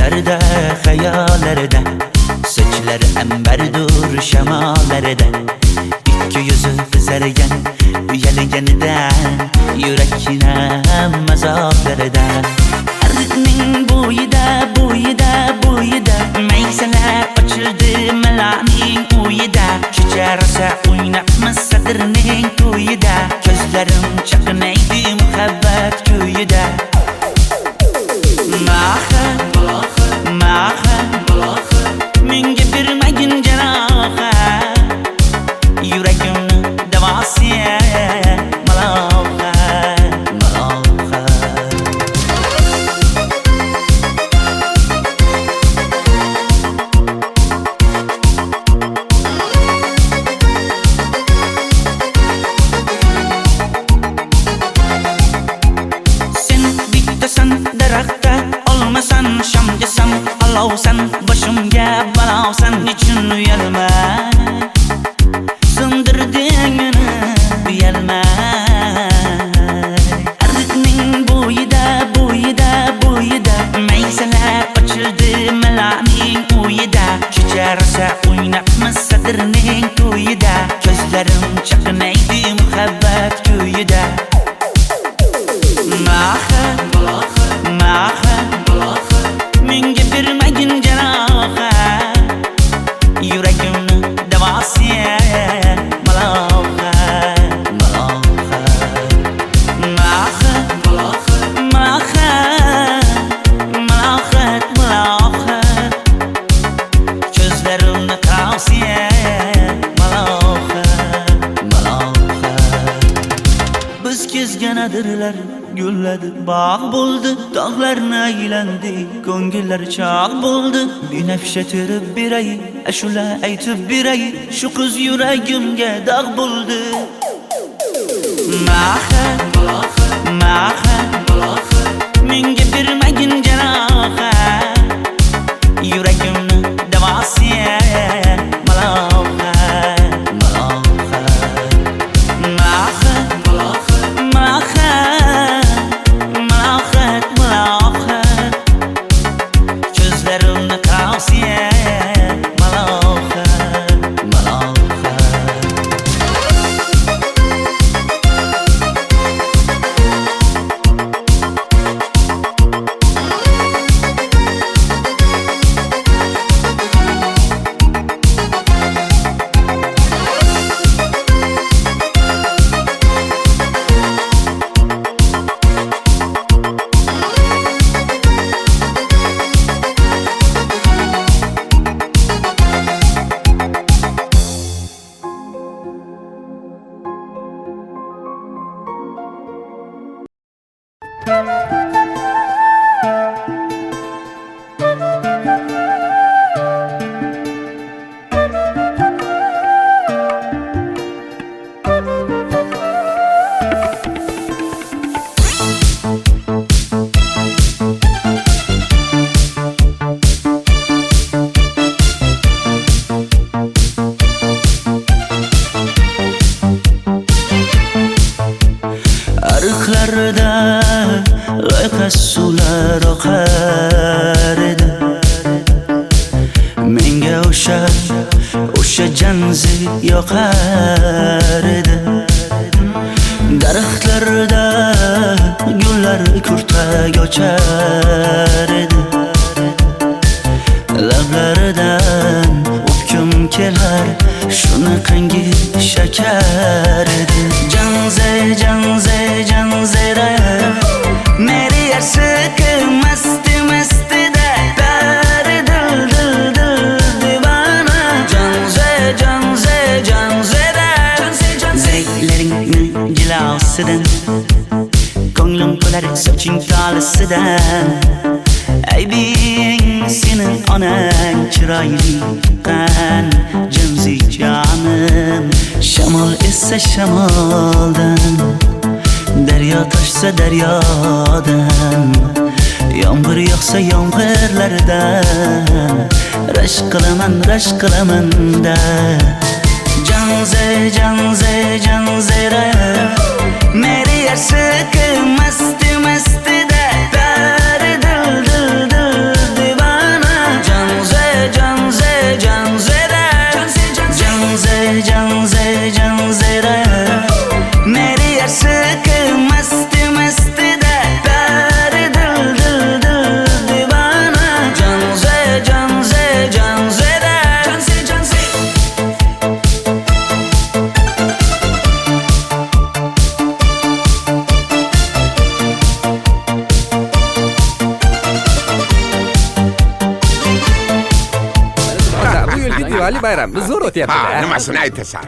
Düşlərdə, xəyallərdə, saçları əmbərdur şəmalərdə, İki yüzü qızargan, uyalganidan, yurakkinam azoblardan. Ardiqning bo'yida, bo'yida, bo'yida, maysalar ochildi malaning uyida. Kecha rosa o'ynabmiz sadirning to'yida, ko'zlarim chaqnaydi muhabbat kuyida. Maha, maha, menga bermagin jarohat, yuragimni davosi maloha, maloha. Sen bittasan daraxtda, olmasan shamgasan, olovsan boshimga balosan, nechun uyalma sindirding meni, uyalma. Ardiqning bo'yida, bo'yida, bo'yida, maysalar ochildi malaning uyida. Kecha rosa o'ynabmiz sadirning to'yida, ko'zlarim chaqnaydi muhabbat kuyida. Maha, maha, menga bermagin jarohat, yuragimni davosi maloha, maloha. Maha, maha, malohat, malohat, ko'zlarimni tavsi maloha, maloha. Biz kezgan adirlar gulladi, bog' bo'ldi, tog'larni aylandi, ko'ngillar chog' bo'ldi. Binafsha terib beray, ashula aytib beray, shu qiz yuragimga dog' bo'ldi. Maha, maha, menga bermagin jarohat, yuragimni davosi maloha, maloha. Maha, maha, malohat, malohat, ko'zlarimni tavsi maloha, maloha. Ariqlarda loyqa suvlar oqar edi, menga o'sha janzi yoqar edi. Daraxtlarda gullar kurtak ochar edi, lablaridan o'pkim kelar, shunaqangi shakar edi. Janze, janze, janzera, meri aşıkı masti masti de, dari dil dil dil divana. Janze, janze, janzera, zevkleringni jilosidan, ko'nglim to'lar soching tolisidan. Aybing sening onang chiroyli qan, janzi jonim. Shamol essa shamoldan, daryo toshsa daryodan, yomg'ir yog'sa yomg'irlardan, rashk qilaman da. Janze, janze, janzera, meri aşıkı masti masti de, dari dil dil dil divana. Diwali bayrami zo'r o'tyapti-da. Nimasini aytasan?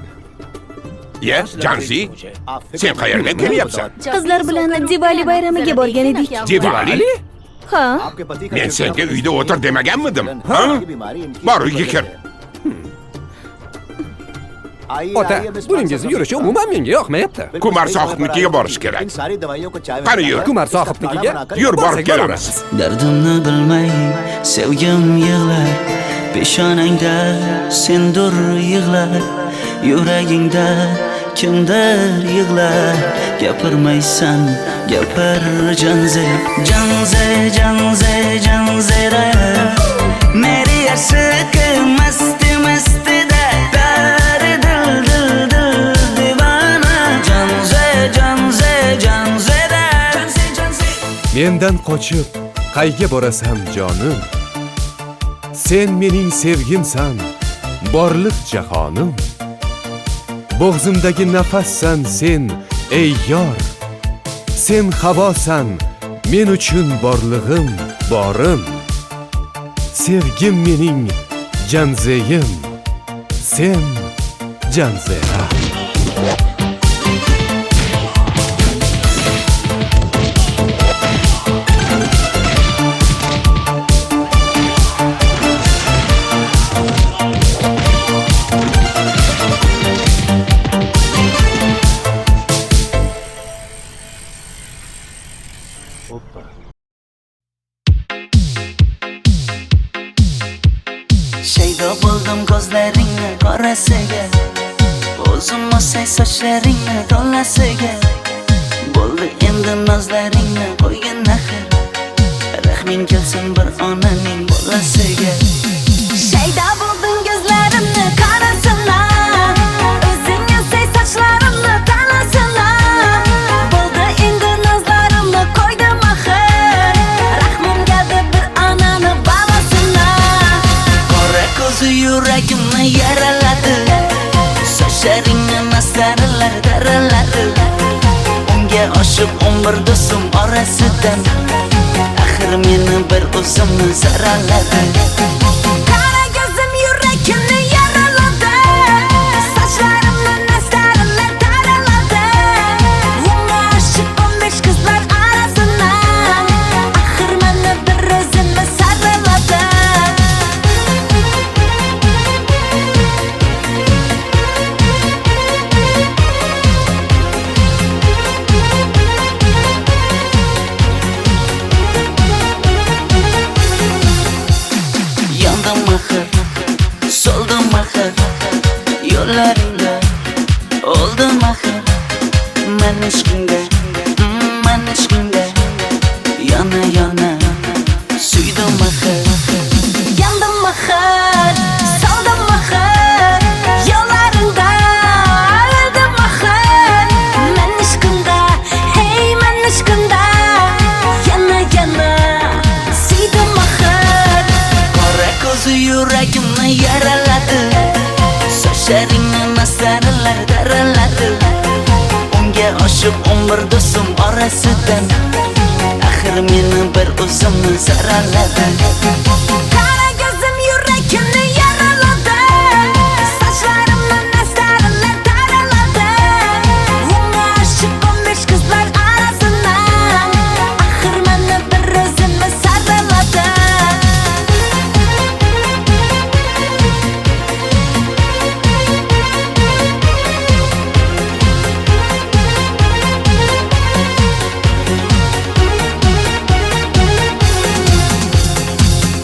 Ye, Janzi, sen qayerga kelyapsan? Qizlar bilan Diwali bayramiga borgan edik. Diwali? Ha? Men senga uyda o'tir demaganmidim? Ha? Bor, uyga kir. Ota, buningizni yurishi umuman menga yoqmayapti. Kumar sohibnikiga borish kerak. Qani yur. Kumar sohibnikiga Yur, borib kelamiz. Dardimni bilmay sevgim yig'lar, peshonangda sendur yig'lar, yuragingda kimdir yig'lar. Gapirmaysan, gapir Janze, Janze, Janze, Janzera. Meri aşık mast mast da dar dil dil dil divana. Janze, Janze, Janzera. Mendan qochib qayga borasam jonim, sen mening sevgimsan, borliq jahonim. Bo'g'zimdagi nafassan sen, ey yor. Sen havosan, men uchun borlig'im, borim. Sevgim mening Janzeyim, sen Janzera. Shaydo bo'ldim ko'zlaringni qorasiga, o'zim o'say sochlaringni to'lasiga. Bo'ldi endi nozlaringni qo'ygan naxir, rahming kelsin bir onaning bolasiga. Shayda bo'lding ko'zlarimni qarasana, o'zing o'say sochlarimni tanasana. Bo'ldi endi nozlarimni qo'ydim axir, rahmim keldi bir onani bolasina. Qora ko'zi yuragimni yaraladi, sochlaringni masaralar daraladi. Unga oshiq 11 do'stim orasidan, axir meni bir o'zimni saraladi. Qara ko'zim yuragimni yaraladi, sochlarimni nastarlar taraladi. Unga oshiq 15 qizlar arasidan, axir meni bir o'zimni saraladi. Yandım axir, soldim axir, yo'llaringda oldim axir. Men ishqingga yana yana suydim axir. Yandım axir, soldim axir, yo'llaringda oldim axir. Men ishqimda, hey men ishqimda, yana yana suydim axir. Qora ko'zi yuragimni yaraladi, sochlaringni masaralar daraladi. Unga oshiq 11 do'stim orasidan, axir meni bir o'zimni saraladi. Qara ko'zim yuragimni yaraladi, sochlarimni nastarlar taraladi. Unga oshiq 15 qizlar arasidan, axir meni bir o'zimni saraladi.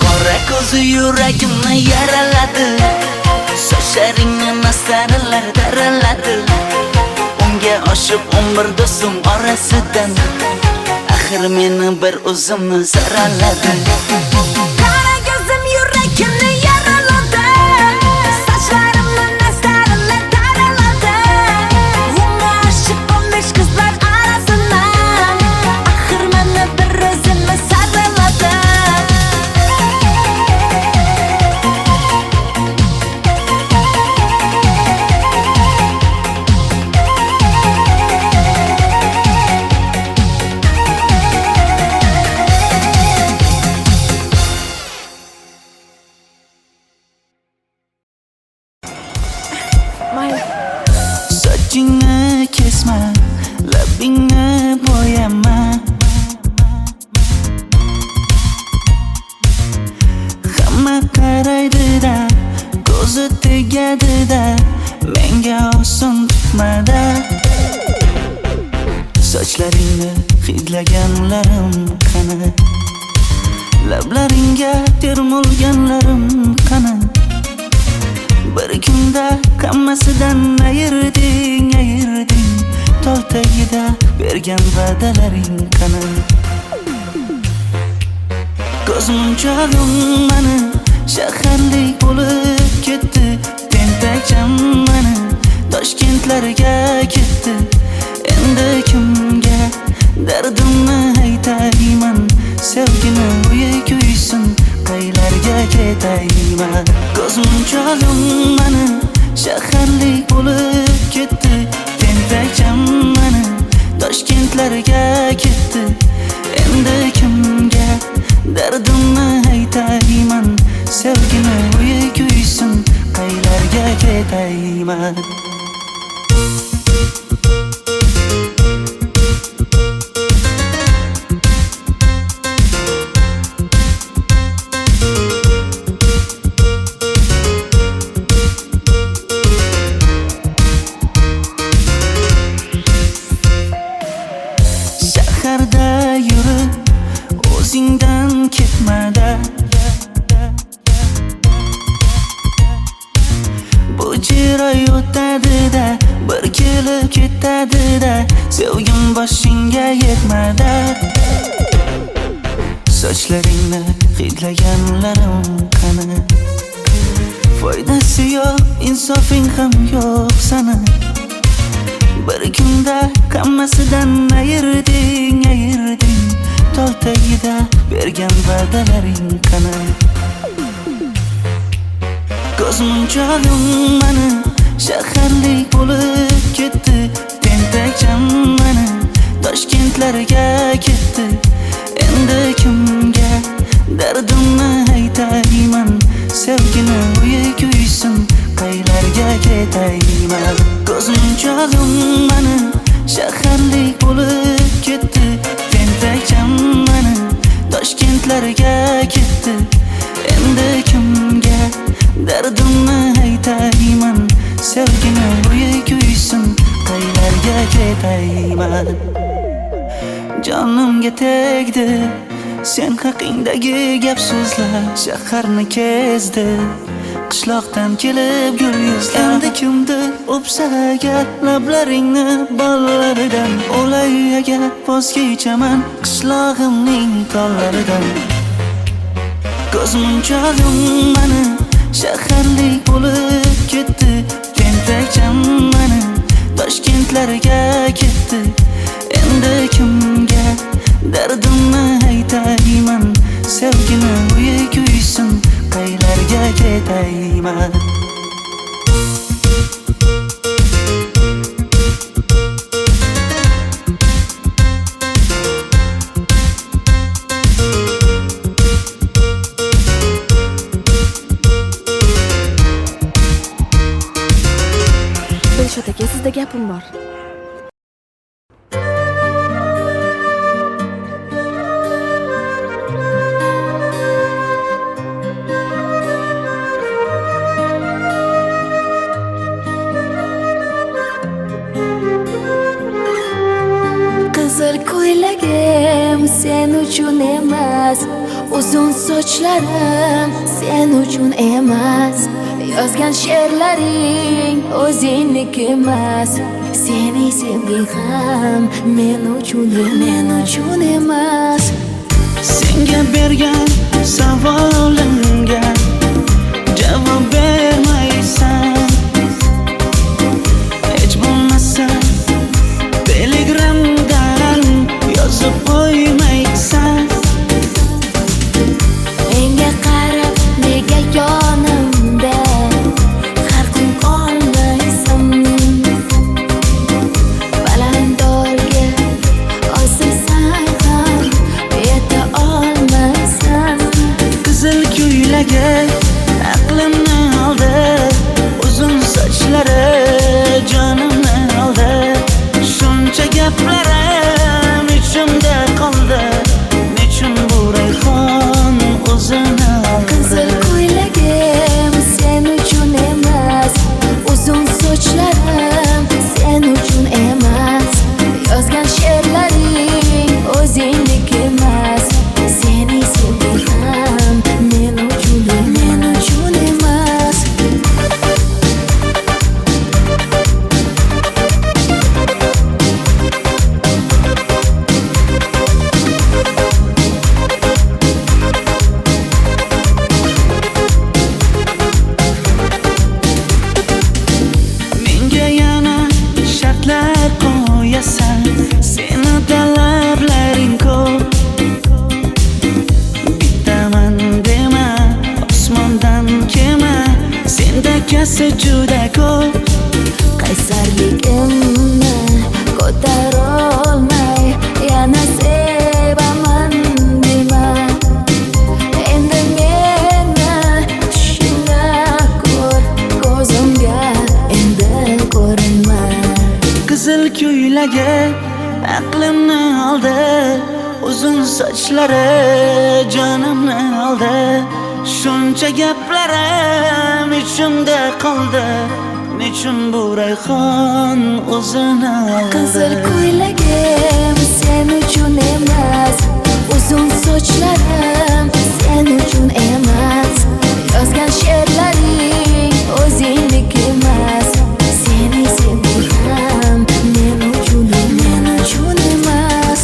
Qora ko'zi yuragimni yaraladi, sochlaringni masaralar daraladi. Unga oshiq 11 do'stim orasidan, axir meni bir o'zimni saraladi. Qara ko'zim yuragimni yaraladi, sochlarimni nastarlar taraladi. Unga oshiq 15 qizlar arasidan, axir meni bir o'zimni saraladi. tegadi-da, menga oson chiqmadi. Sochlaringni hidlaganlarim qani, lablaringga termulganlarim qani. Bir kunda hammasidan ayırding, tol tagida bergan va'dalaring qani. Ko'zmunchog'im mani shaharlik bo'lib ketdi, tentakcham mani Toshkentlarga ketdi. Endi kimga dardimni aytayman, sevgini uyi kuysin, qaylarga ketayman. Ko'zmunchog'im mani shaharlik bo'lib ketdi, tentakcham mani Toshkentlarga ketdi. Endi kimga dardimni aytayman, sevgini uyi kuysin, qaylarga ketayman. Shaharda yurib o'zingdan ketmada, bu jiroy o'tadi-da, bir kelib ketadi-da, sevgim boshingga yetmada. Sochlaringni hidlaganlarim qani, foydasi yo'q, insofing ham yo'q sana. Bir kunda hammasidan ayırding, tol tagida bergan va'dalaring qani. Ko'zmunchog'im mani shaharlik bo'lib ketdi, tentakcham mani Toshkentlarga ketdi. Endi kimga dardimni aytayman, sevgini uyi kuysin, qaylarga ketayman. Ko'zmunchog'im mani shaharlik bo'lib ketdi, tentakcham mani Toshkentlarga ketdi. Endi kimga dardimni aytayman, sevgini uyi kuysin, qaylarga ketayman. Jonimga tegdi sen haqingdagi gap so'zlar, shaharni kezdi qishloqdan kelib gul yuzlar. Endi kimdir o'psa agar lablaringni bollaridan, o'lay agar voz kechaman qishlog'imning tollaridan. Ko'zmunchog'im mani shaharlik bo'lib ketdi, tentakcham mani Toshkentlarga ketdi. Endi kimga dardimni aytayman, sevgini uyi kuysin, qaylarga ketayman. Dilshod aka, sizda gapim bor. Qizil ko'ylagim sen uchun emas, uzun sochlarim sen uchun emas, yozgan she'rlaring o'zingniki emas, sening sevging ham men uchun emas. Senga bergan savolimga javob bermaysan, hech bo'lmasa Telegramdan yozib qo'ymaysan. Menga qarab nega yonimda har kun qolmaysan, balandorga osilsang ham yeta olmaysan. sochlari jonimni oldi. Shuncha gaplarim ichimda qoldi. Nechun bu rayhon o'zini oldi? Qizil ko'ylagim sen uchun emas, uzun sochlarim sen uchun emas, yozgan she'rlaring o'zingniki emas. Seni sevdim men uchun emas.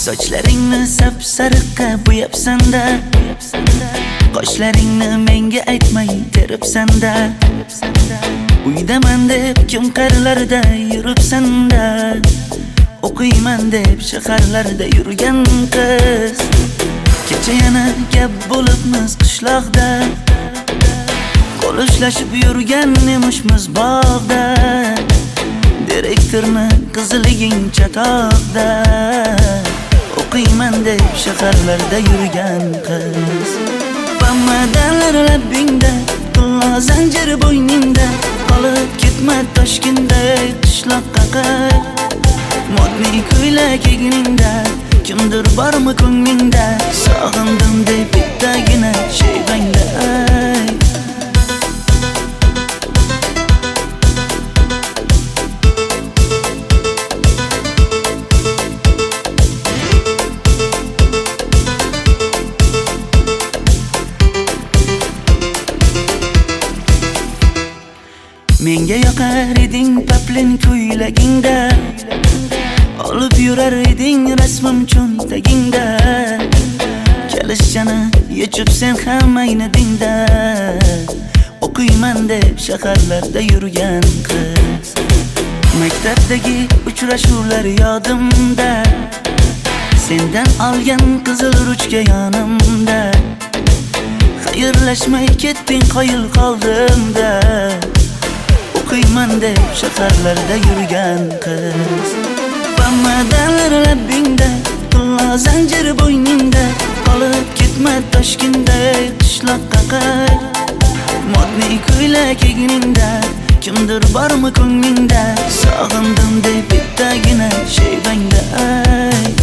Sochlaringni sap-sariqqa bo'yabsan-da, qoshlaringni menga aytmay teribsan-da. Uydaman deb kim qirlarda yuribsan-da, o'qiyman deb shaharlarda yurgan qiz. Kecha yana gap bo'libmiz qishloqda, qo'l ushlashib yurgan emishmiz bog'da. Direktorni qiziliging chatoqda, o'qiyman deb shaharlarda yurgan qiz. Bamadalar labbingda, tilla zanjir bo'yningda, qolib ketma Toshkentday qishloqqa qayt. Modniy ko'ylak egningda, kimdir bormi ko'nglingda, sog'indim deb bittagina shayvangda ayt. Menga yoqar eding paplin ko'ylagingda, olib yurar eding rasmim cho'ntagingda. Kalishchani yechib sen ham aynadingda, o'qiyman deb shaharlarda yurgan qiz. Maktabdagi uchrashuvlar yodimda, sendan olgan qizil ruchka yonimda. Xayrlashmay ketding qoyil qoldimda, o'qiyman deb shaharlarda yurgan qiz. Bamadalar labbingda, tilla zanjir bo'yningda, qolib ketma Toshkentday qishloqqa qayt. Modniy ko'ylak egningda, kimdir bormi ko'nglingda, sog'indim deb bittagina shayvangda ayt.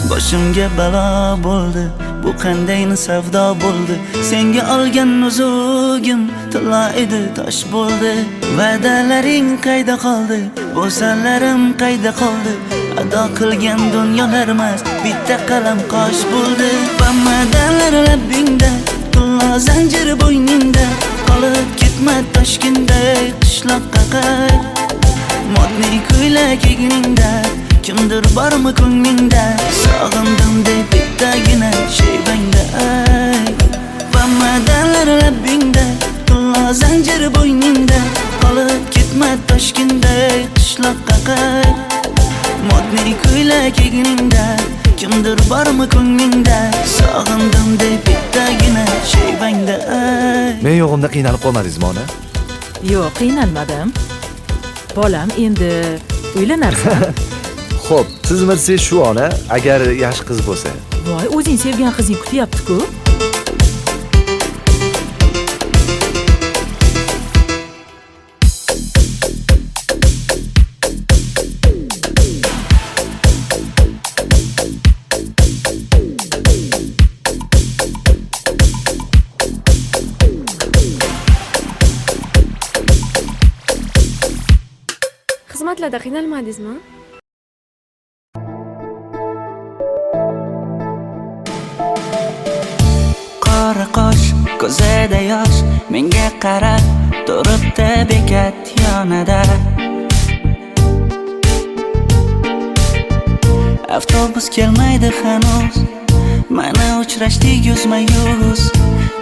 Boshimga balo bo'ldi, bu qanday savdo bo'ldi. Senga olgan nuzugim tilla edi, tosh bo'ldi. Va'dalaring qayda qoldi, bo'salarim qayda qoldi. Ado qilgan dunyolar emas, bitta qalam qosh bo'ldi. Bamadalar labbingda, tilla zanjir bo'yningda, qolib ketma Toshkentday qishloqqa qayt. Modniy ko'ylak egningda, kimdir bormi ko'nglingda, sog'indim deb bittagina shayvangda ayt. Bamadalar labbingda, tilla zanjir bo'yningda, qolib ketma Toshkentday qishloqqa qayt. Modniy ko'ylak egningda, kimdir bormi ko'nglingda, sog'indim deb bittagina shayvangda ayt. Men yo'g'imda qiynalib qolmadingizmi ona? Yo'q, qiynalmadim. Bolam, endi uylanarsan. Xo'p, siz bilsangiz shu ona, agar yaxshi qiz bo'lsa. Voy, o'zing sevgan qizing kutyapti-ku. harakatlarda qiynalmadingizmi? Qora qosh, ko'zida yosh, menga qarab turibdi bekat yonida. Avtobus kelmaydi hanuz, mana uchrashdik yuzma-yuz.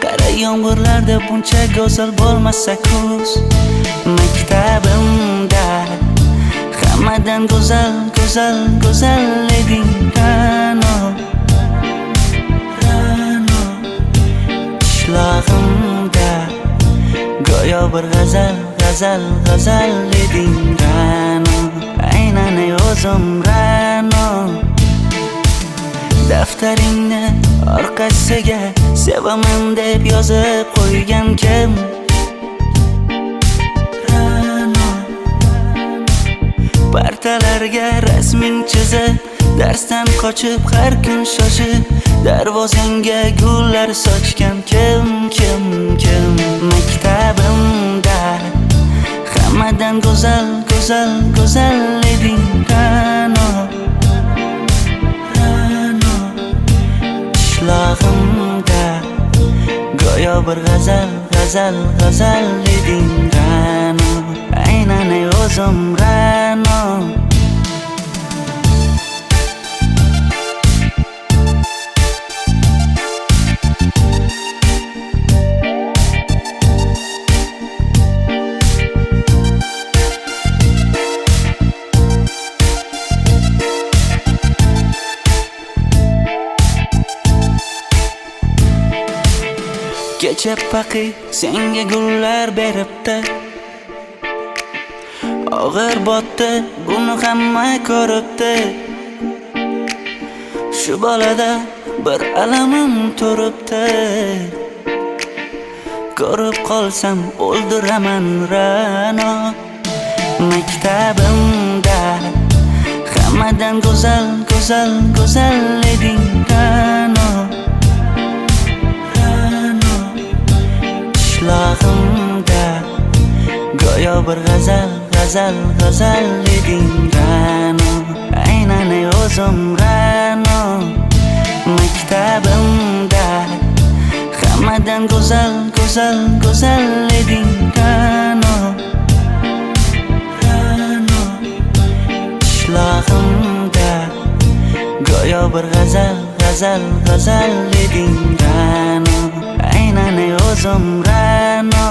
Qara yomg'irlarda buncha go'zal bo'lmasa kuz. Maktabimda hammadan go'zal, go'zal, go'zal eding Ra'no. Qishlog'imda go'yo bir g'azal, g'azal, g'azal eding Ra'no. Aynan o'zim Ra'no. Daftaringni orqasiga sevaman deb yozib qo'ygan kim? Ra'no. Partalarga rasming chizib, darsdan qochib har kun shoshib, darvozangga gullar sochgan kim? Maktabimda hammadan go'zal, go'zal, go'zal eding Ra'no. Qishlog'imda go'yo bir g'azal, g'azal, g'azal eding Ra'no. Aynan o'zim Ra'no. Kecha paqi senga gullar beribdi, og'ir botdi, buni hamma ko'ribdi. Shu bolada bir alamim turibdi, ko'rib qolsam o'ldiraman Ra'no. Maktabimda hammadan go'zal, go'zal, go'zal eding Ra'no. Qishlog'imda go'yo bir g'azal, g'azal, g'azal eding Ra'no. Aynan o'zim Ra'no. Maktabimda hammadan go'zal, go'zal, go'zal eding Ra'no. Qishlog'imda go'yo bir g'azal, g'azal, g'azal eding Ra'no. Aynan o'zim Ra'no.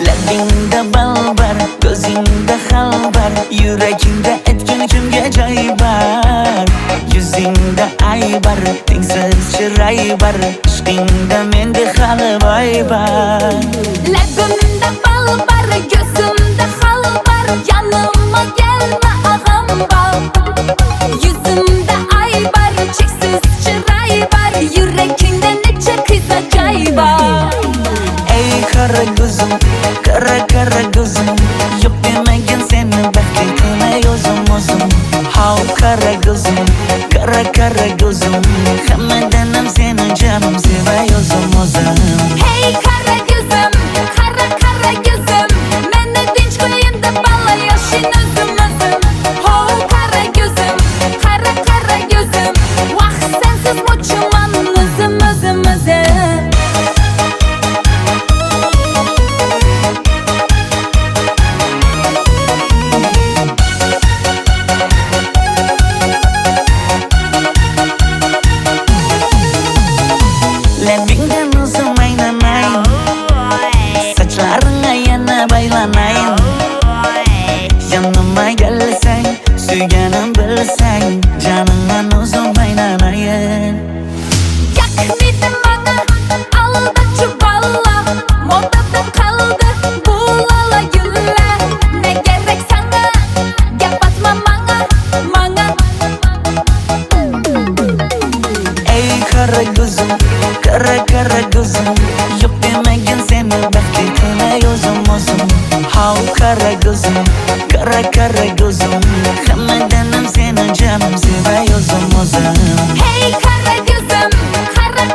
Labingda balbar, ko'zingda xalbar, yuragingda etgan kimga joy bar. Yuzingda aybar, tengsiz chiray bar, ishqingda menda hali voy bar. Labimda balbar, ko'zimda xalbar, yanimga kelma ag'am bor. Yuzimda aybar, cheksiz chiray bar, yuragingda necha qiza joy bor. Ey qara ko'zim, qara ko'zim, yo'q demagan seni baxting qilmay o'zim. Hav qara ko'zim, qara ko'zim, hammadan ham seni jonim sevay o'zim. Hey qara ko'zim, qara ko'zim, meni tinch qo'yin deb balla yoshing o'zim. Hav qara ko'zim, qara ko'zim, vaqt sensiz o'chman o'zim. Labingdan o'zim aylanay, sochlaringga yana baylanayin. Yanimga kelsang, suyganim bilsang, jonimdan o'zim aylanayin. Yaknidi mana aldachi bolla, modadan qoldi bu lala gullar. Ne gerek sana, gapatma manga. Ey qara ko'zim, qara kara gözüm Hammadanam seni canım sevayozum o'zim Hey kara gözüm,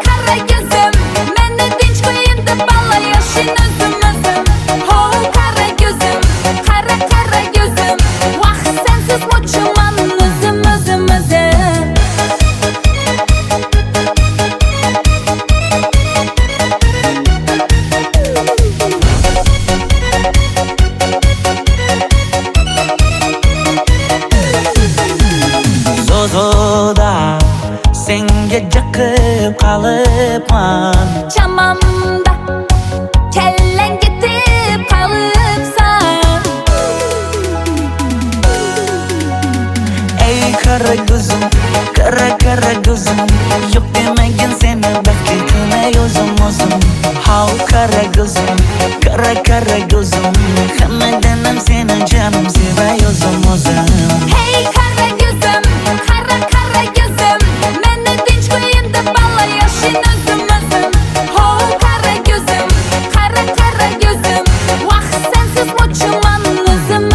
kara gözüm Meni tinch qo'yin deb balla yoshing o'zim Ho kara gözüm, kara gözüm Vaqt sensiz mo'chiman o'zim Zozoda senga jaqib qalibman Chamamda kellang ketib qolibsan Ey kara gözüm kara gözüm Yok demagin seni baxtime o'zim How kara gözüm kara gözüm Hammadanam seni canım sevayozum o'zim Hey kara gözüm, kara gözüm Meni tinch qo'yin deb balla yoshing o'zim Ho kara gözüm, kara gözüm Vaqt sensiz mo'chiman o'zim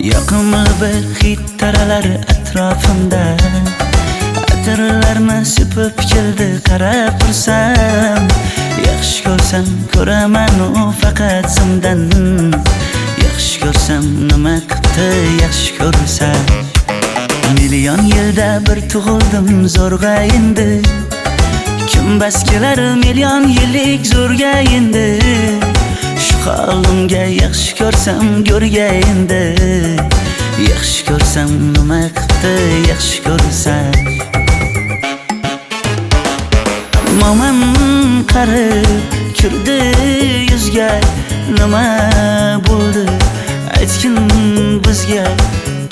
Yoqimli bir hid taralar atrofimda Atirlarni sepib keldi qarab tursam Yaxshi ko'rsam ko'raman u faqat simdan Yaxshi ko'rsam nima qildi yaxshi ko'rsam Million yilda bir tug'ildim zo'rg'a endi Kim bas kelar million yillik zo'rga endi Shu holimga yaxshi ko'rsam go'rga endi Yaxshi ko'rsam nima qildi yaxshi ko'rsam Momam qarib kirdi yuzga Nima bo'ldi aytgin bizga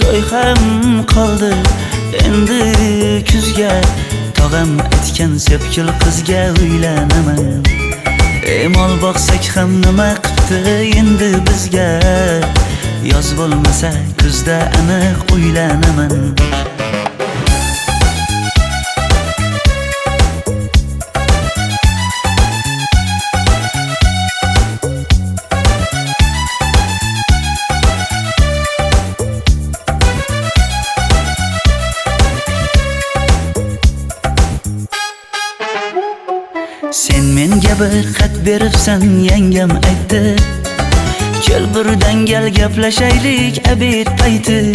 To'y ham qoldi endi kuzga Tog'am aytgan sepkil qizga uylanaman Mol boqsak ham nima qildi endi bizga Yoz bo'lmasa kuzda aniq uylanaman Sen menga bir xat beribsan yangam aytdi Kel birdan gal gaplashaylik abid payti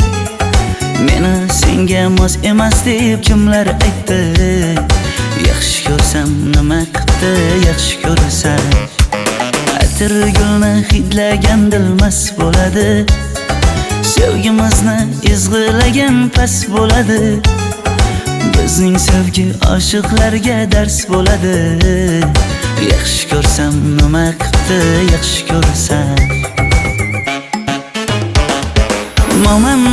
Meni senga mos emas deb kimlar aytdi Yaxshi ko'rsam nima qildi yaxshi ko'rsam Atir gulni hidlagan dilmas bo'ladi Sevgimizni izg'ilagan pas bo'ladi Bizning sevgi oshiqlarga dars bo'ladi Yaxshi ko'rsam nima qildi yaxshi ko'rsam Momam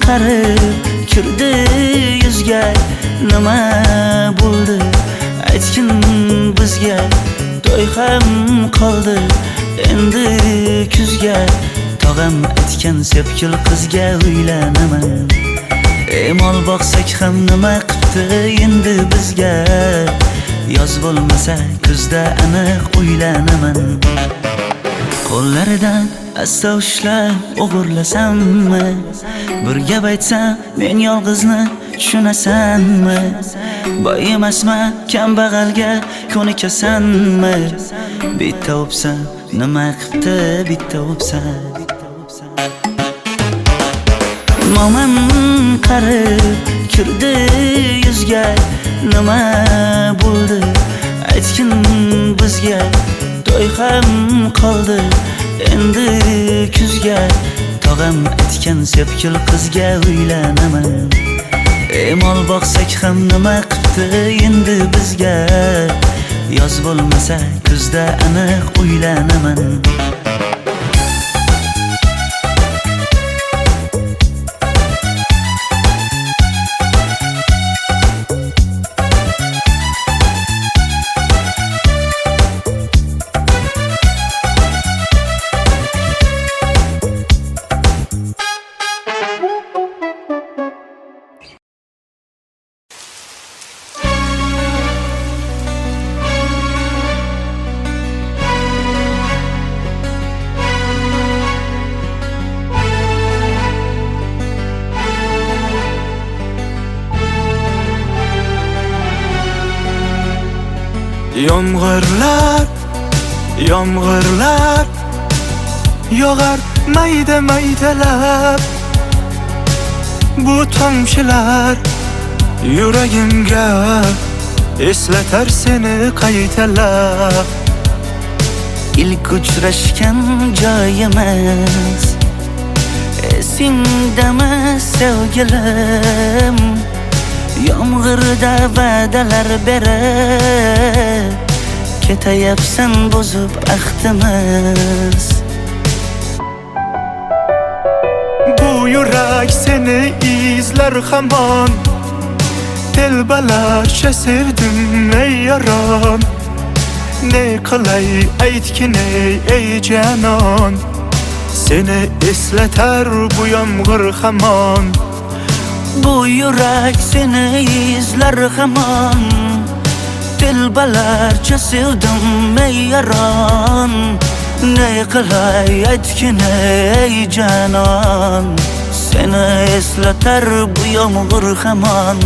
qarib kirdi yuzga Nima bo'ldi aytgin bizga To'y ham qoldi endi kuzga Tog'am aytgan sepkil qizga uylanaman Mol boqsak ham nima qildi endi bizga Yoz bo'lmasa kuzda aniq uylanaman Qo'llaridan asta ushlab o'g'irlasammi Bir gap aytsam men yolg'izni tushunasanmi Boy emasman kambag'alga ko'nikasanmi Bitta o'psam nima qildi bitta o'psam Momam qarib kirdi yuzga nima bo'ldi aytgin bizga to'y ham qoldi endi kuzga tog'am aytgan sepkil qizga uylanaman mol boqsak ham nima qipti endi bizga yoz bo'lmasa kuzda aniq uylanaman Yomg'irlar, yomg'irlar yog'ar mayda maydalab bu tomchilar yuragimga eslatar seni qaytalab ilk uchrashgan joyimiz esingdami sevgilim yomg'irda va'dalar berib ketayapsan buzib ahdimiz bu yurak seni izlar hamon telbalarcha sevdim ey yaron ne qilay aytgin ey janon seni eslatar bu yomg'ir hamon bu yurak seni izlar hamon telbalarcha sevdim ey yaron ne qilay aytgin ey janon seni eslatar bu yomg'ir hamon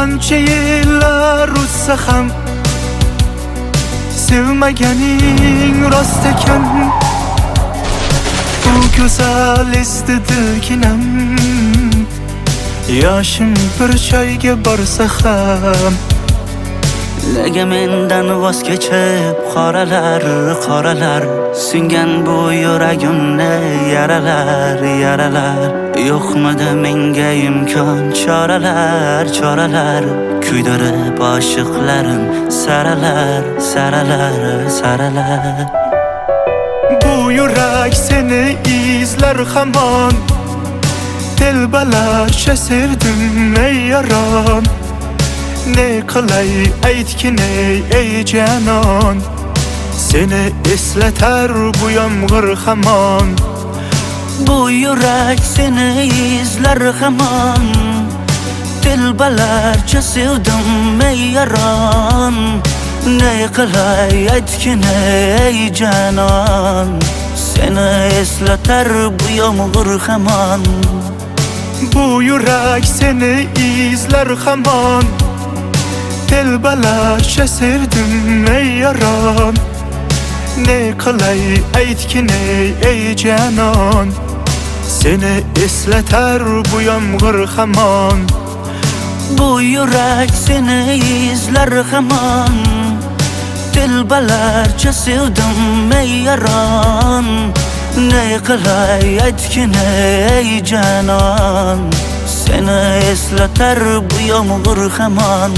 qancha yillar o'tsa ham sevmaganing rost ekan bu go'zal esdidiginam yoshim bir joyga borsa ham nega mendan voz kechib qoralar qoralar singan bu yuragimni yaralar yaralar yo'qmidi menga imkon choralar choralar kuydirib oshiqlarim saralar saralar saralar bu yurak seni izlar hamon telbalarcha sevdim ey yaron ne qilay aytgin ey janon seni eslatar bu yomg'ir hamon bu yurak seni izlar hamon telbalarcha sevdim ey yaron ne qilay aytgin ey janon seni eslatar bu yomg'ir hamon bu yurak seni izlar hamon telbalarcha sevdim ey yaron ne qilay aytgin ey janon seni eslatar bu yomg'ir hamon bu yurak seni izlar hamon telbalarcha sevdim ey yaron ne qilay aytgin ey janon seni eslatar bu yomg'ir hamon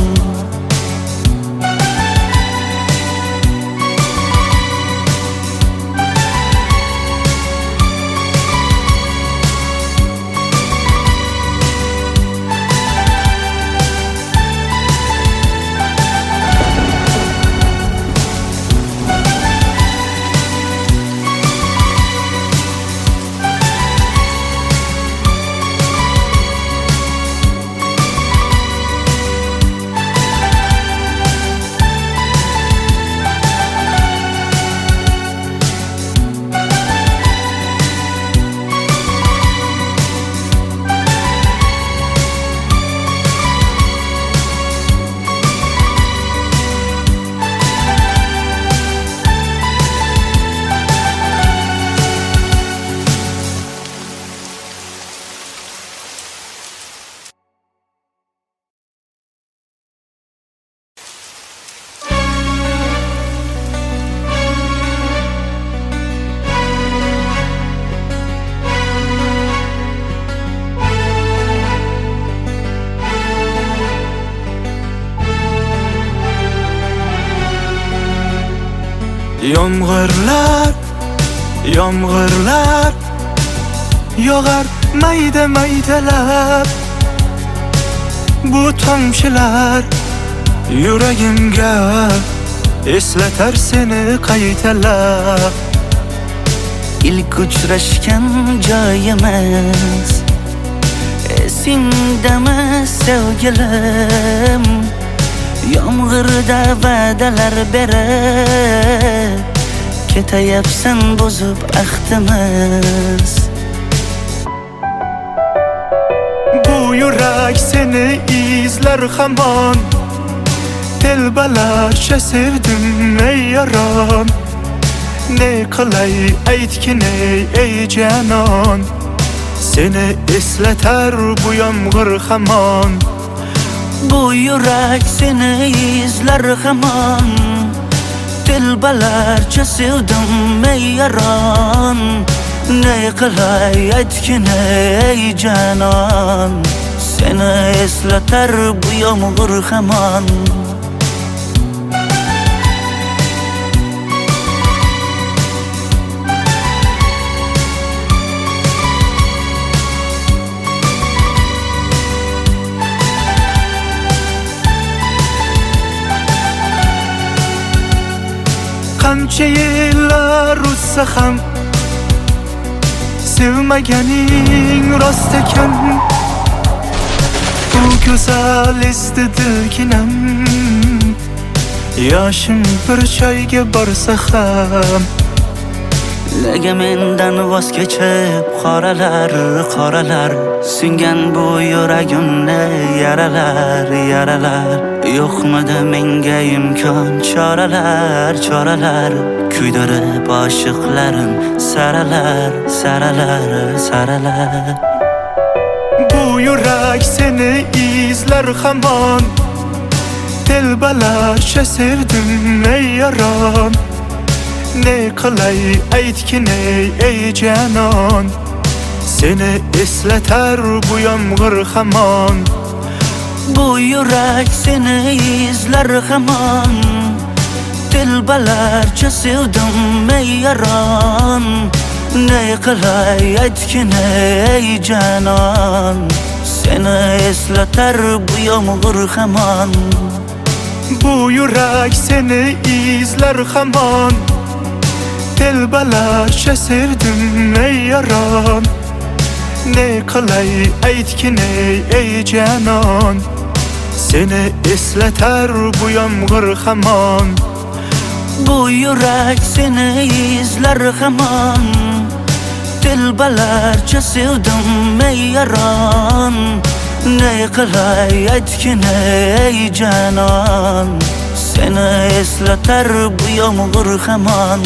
Yomg'irlar, yomg'irlar yog'ar mayda maydalab. Bu tomchilar yuragimga eslatar seni qaytalab. İlk uçraşgan joyimiz esingdami sevgilim? Yomg'irda va'dalar berib ketayapsan buzib ahdimiz. Bu yurak seni izler hamon. Telbalarcha sevdim ey yaron. Ne qilay aytgin ey canon. Seni eslatar bu yomg'ir hamon. Bu yurak seni izler hamon. Telbalarcha sevdim ey yaron. Ne qilay aytgin ey canon. Seni eslatar bu yomg'ir hamon. Qancha yillar o'tsa ham sevmaganing rost ekan. Bu go'zal esdidiginam. Yoshim bir choyga borsa ham Nega mendan voz kechib qoralar, qoralar singan bu yuragimni yaralar, yaralar. Yo'qmidi menga imkon choralar, choralar kuydirib oshiqlarim saralar, saralar, saralar. Bu yurak seni izler hamon. Telbalarcha sevdim ey yaron. Ne qilay aytgin ey canon. Seni eslatar bu yomg'ir hamon. Bu yurak seni izler hamon. Telbalarcha sevdim ey yaron. Ne qilay aytgin ey canon. Seni eslatar bu yomg'ir hamon. Bu yurak seni izler hamon. Telbalarcha sevdim ey yaron. Ne qilay aytgin ey canon. Seni eslatar bu yomg'ir hamon. Bu yurak seni izler hamon. Telbalarcha sevdim ey yaron. Ne qilay aytgin ey canon. Seni eslatar bu yomg'ir hamon.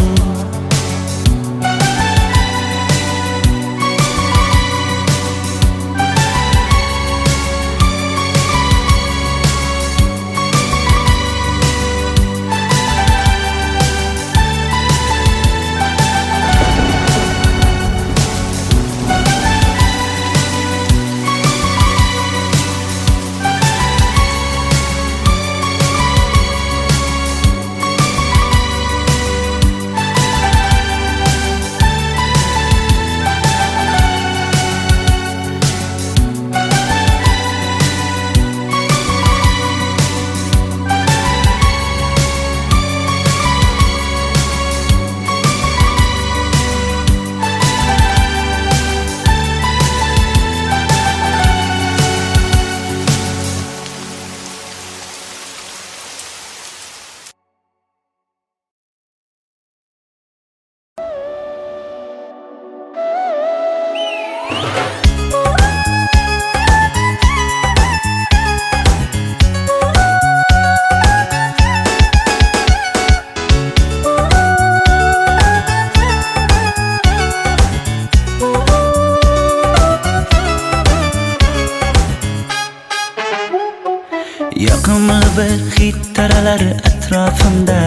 Yoqimli bir hid taralar atrofimda.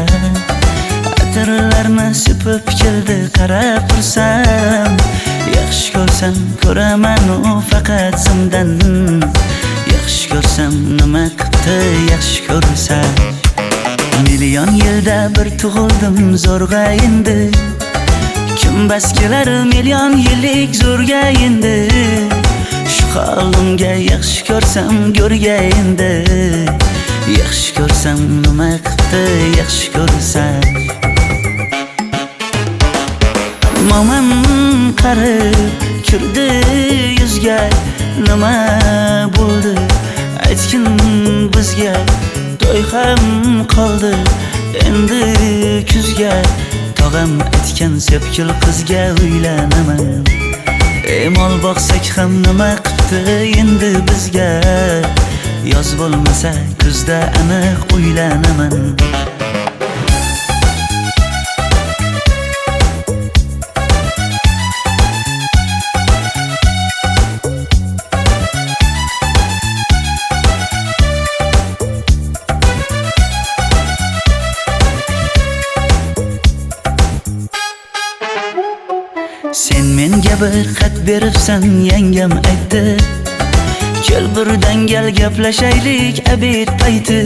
Atirlarni sepib keldi qarab tursam. Yaxshi ko'rsam ko'raman u faqat simdan. Yaxshi ko'rsam nima qildi yaxshi ko'rsam. Million yilda bir tug'ildim zo'rg'a endi. Kumbas kelar million yillik zo'rga endi. Shu holimga yaxshi ko'rsam go'rga endi. Yaxshi ko'rsam nima qildi yaxshi ko'rsam. Momam qarib kirdi yuzga, nima bo'ldi aytgin bizga. To'y ham qoldi endi kuzga. Tog'am aytgan sepkil qizga uylanaman. Mol boqsak ham nima qildi endi bizga. Yoz bo'lmasa kuzda aniq uylanaman. Sen menga bir xat beribsan, yangam aytdi. Kel birdan gal gaplashaylik abid payti.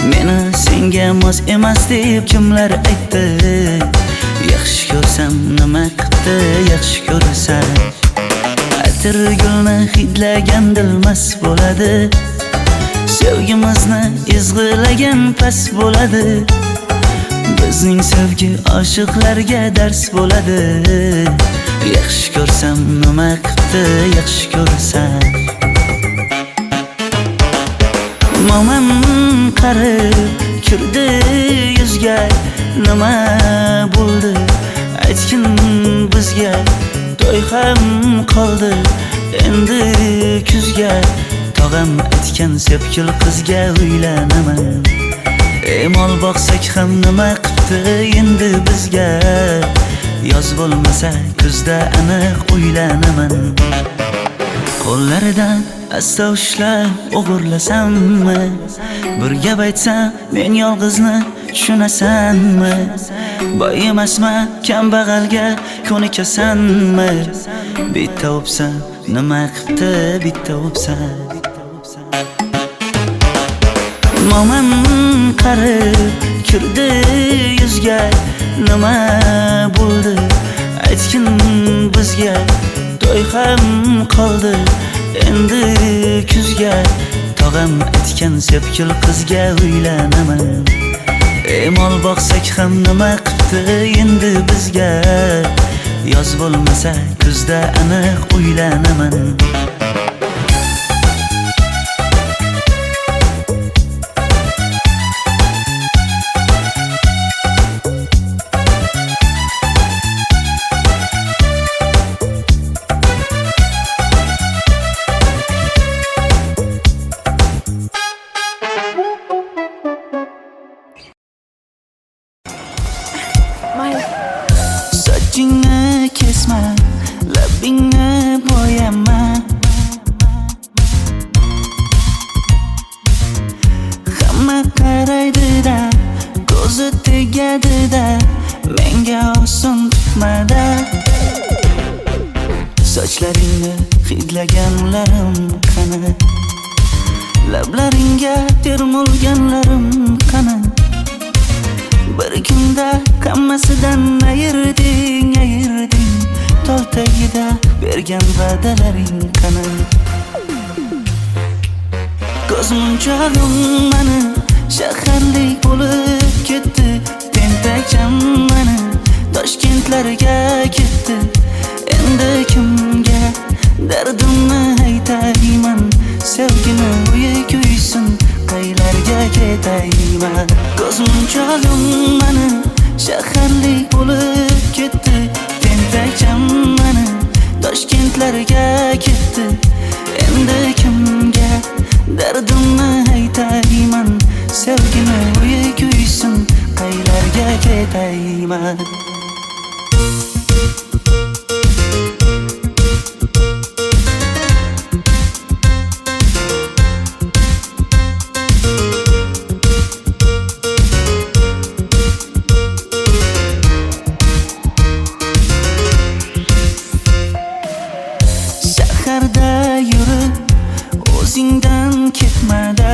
Meni senga mos emas deb kimlar aytdi. Yaxshi ko'rsam nima qildi yaxshi ko'rsam. Atir gulni hidlagan dilmas bo'ladi. Sevgimizni izg'ilagan pas bo'ladi. Bizning sevgi oshiqlarga dars bo'ladi. Yaxshi ko'rsam nima qildi yaxshi ko'rsam. Momam qarib kirdi yuzga, nima bo'ldi aytgin bizga. To'y ham qoldi endi kuzga. Tog'am aytgan sepkil qizga uylanaman. Mol boqsak ham nima qildi endi bizga. Yoz bo'lmasa kuzda aniq uylanaman. Qo'llaridan asta ushlab o'g'irlasammi? Bir gap aytsam men yolg'izni tushunasanmi? Boy emasman kambag'alga ko'nikasanmi? Bitta o'psam nima qildi bitta o'psam. Momam qarib kirdi yuzga, nima bo'ldi aytgin bizga. To'y ham qoldi endi kuzga. Tog'am aytgan sepkil qizga uylanaman. Mol boqsak ham nima qildi endi bizga. Yoz bo'lmasa kuzda aniq uylanaman. Sochingni kesma, labingni bo'yama. Hamma qaraydi-da, ko'zi tegadi-da, menga oson tutmada. Sochlaringni hidlaganlarim qani? Lablaringga termulganlarim qani? Bir kunda hammasidan ayırding. Tol tagida bergan va'dalaring qani? Ko'zmunchog'im mani shaharlik bo'lib ketdi. Tentakcham mani Toshkentlarga ketdi. Endi kimga dardimni aytayman? Sevgini uyi kuysin, qaylarga ketayman? Ko'zmunchog'im mani shaharlik bo'lib ketdi. Tentakcham mani Toshkentlarga ketdi. Endi kimga dardimni aytayman? Sevgini uyi kuysin, qaylarga ketayman? Shaharda yurib o'zingdan ketmada.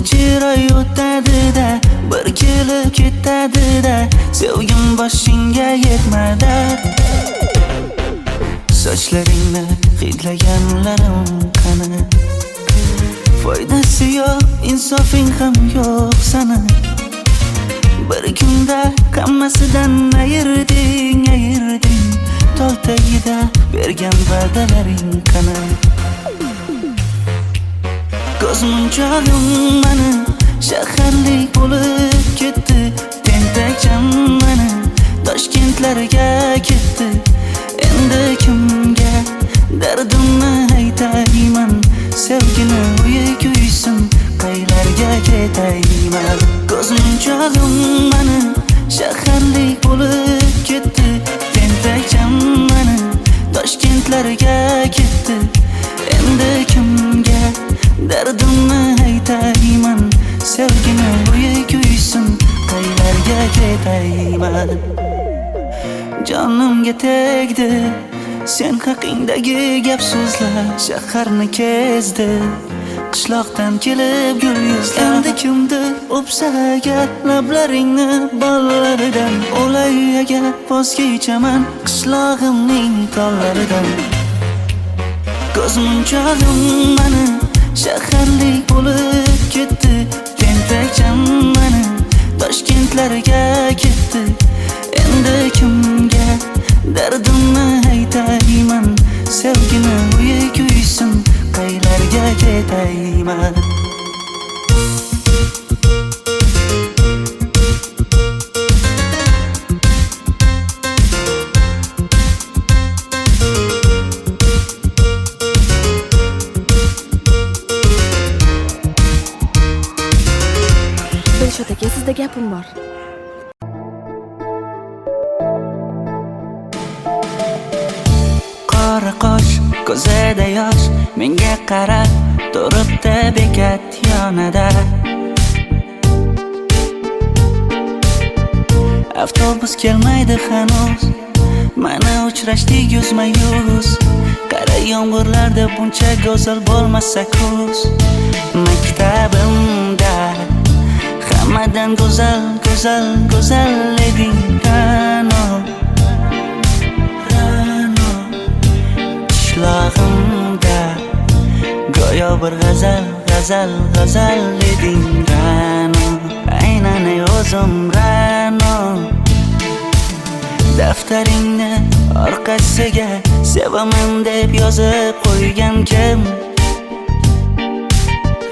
chiroy o'tadi-da, bir kelib ketadi-da, sevgim boshingga yetmadi. Sochlaringni hidlaganlarim qani, foydasi yo'q, insofing ham yo'q sana. Bir kunda hammasidan ayırding, tol tagida bergan va'dalaring qani. Ko'zmunchog'im mani shaharlik bo'lib ketdi, tentakcham mani Toshkentlarga ketdi. Endi kimga dardimni aytayman, sevgini uyi kuysin, qaylarga ketayman. Ko'zmunchog'im mani shaharlik bo'lib ketdi, tentakcham mani Toshkentlarga ketdi. Endi kimga dardimni aytayman, sevgini uyi kuysin, qaylarga ketayman. Jonimga tegdi sen haqingdagi gap so'zlar, shaharni kezdi qishloqdan kelib gul yuzlar. Endi kimdir o'psa agar lablaringni bollaridan, o'lay agar voz kechaman qishlog'imning tollaridan. Ko'zmunchog'im mani shaharlik bo'lib ketdi, tentakcham mani Toshkentlarga ketdi. Endi kimga dardimni aytayman, sevgini uyi kuysin, qaylarga ketayman. Dilshod aka, sizda gapim bor. Qora qosh, ko'zida yosh, menga qarab turibdi bekat yonida. Avtobus kelmaydi hanuz, mana uchrashdik yuzma-yuz. Qara yomg'irlarda buncha go'zal bo'lmasa kuz. Maktabimda hammadan go'zal, go'zal, go'zal eding Ra'no. Qishlog'imda go'yo bir g'azal, g'azal, g'azal eding Ra'no. Aynan o'zim Ra'no. Daftaringni orqasiga sevaman deb yozib qo'ygan kim?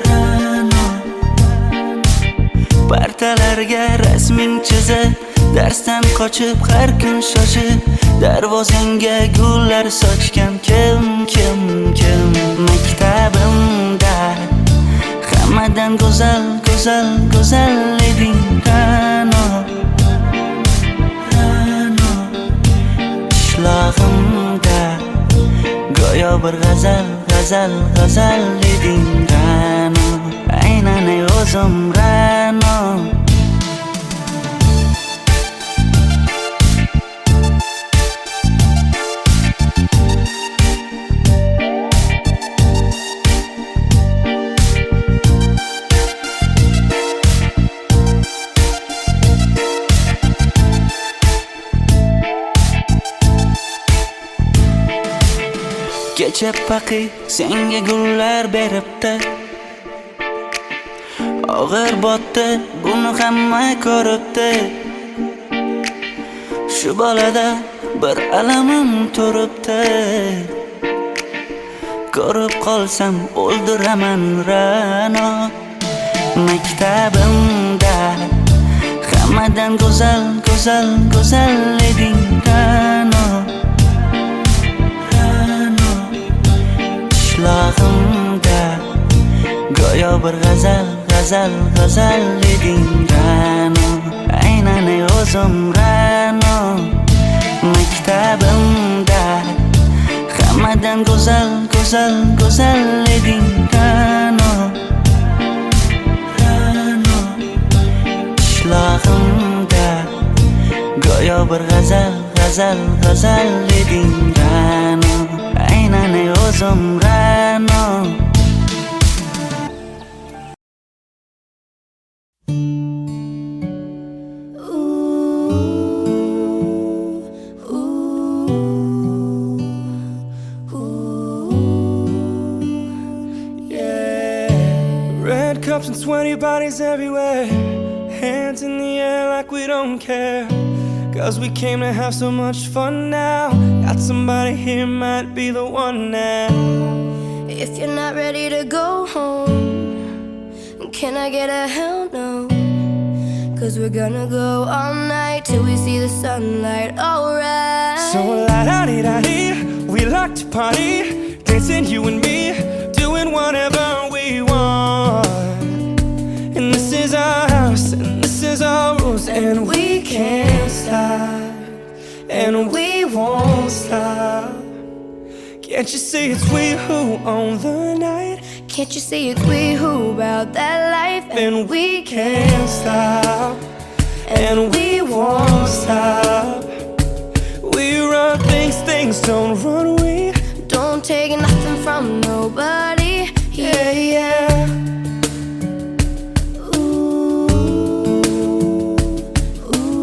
Ra'no. Partalarga rasming chizib, darsdan qochib har kun shoshib, darvozangga gullar sochgan kim? Maktabimda hammadan go'zal, go'zal, go'zal eding Ra'no. Qishlog'imda go'yo bir g'azal, g'azal, g'azal eding Ra'no. Aynan o'zim Ra'no. Kecha paqi senga gullar beribdi, og'ir botdi, buni hamma ko'ribdi. Shu bolada bir alamim turibdi, ko'rib qolsam o'ldiraman Ra'no. Maktabimda hammadan go'zal, go'zal, go'zal eding Ra'no. Qishlog'imda go'yo bir g'azal, g'azal, g'azal eding Ra'no. Aynan o'zim Ra'no. Maktabimda hammadan go'zal, go'zal, go'zal eding Ra'no. Qishlog'imda go'yo bir g'azal, g'azal, g'azal eding Ra'no. Aynan o'zim Ra'no. cups and sweaty bodies everywhere. Hands in the air like we don't care. Cause we came to have so much fun now. Got somebody here, might be the one now. If you're not ready to go home, can I get a hell no? Cause we're gonna go all night till we see the sunlight, alright. So la-da-dee-da-dee, we like to party, dancing you and me, doing whatever we want. And this is our house, and this is our rules, and we can't stop, and we won't stop. Can't you see it's we who own the night? Can't you see it's we who about that life? And we can't stop, and we won't stop. We run things, things don't run. We don't take nothing from nobody. Yeah, yeah. Ooh, ooh,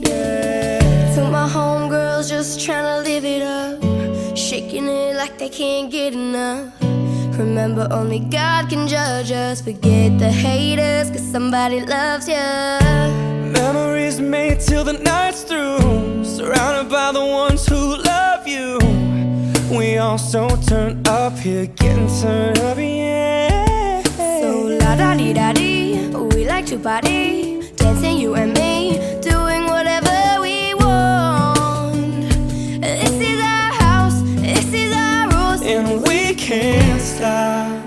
yeah. To my homegirls just tryna live it up, shaking it like they can't get enough. Remember, only God can judge us. Forget the haters, cause somebody loves ya. Memories made till the night's through, surrounded by the ones who love you. We all so turned up here, getting turned up, yeah. So la-da-dee-da-dee, we like to party, dancing you and me, doing whatever we want. This is our house, this is our rules, and we can't stop,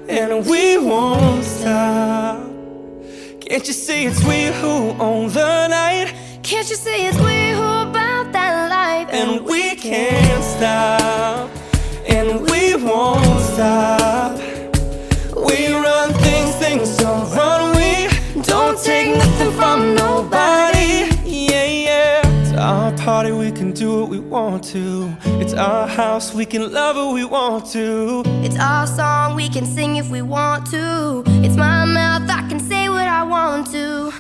and we won't stop. Can't you see it's we who own the night? Can't you see it's we who about that life? And we can't stop, and we won't stop. We run things, things don't run. We don't take nothing from nobody. Yeah, yeah. It's our party, we can do what we want to. It's our house, we can love who we want to. It's our song, we can sing if we want to. It's my mouth, I can say what I want to.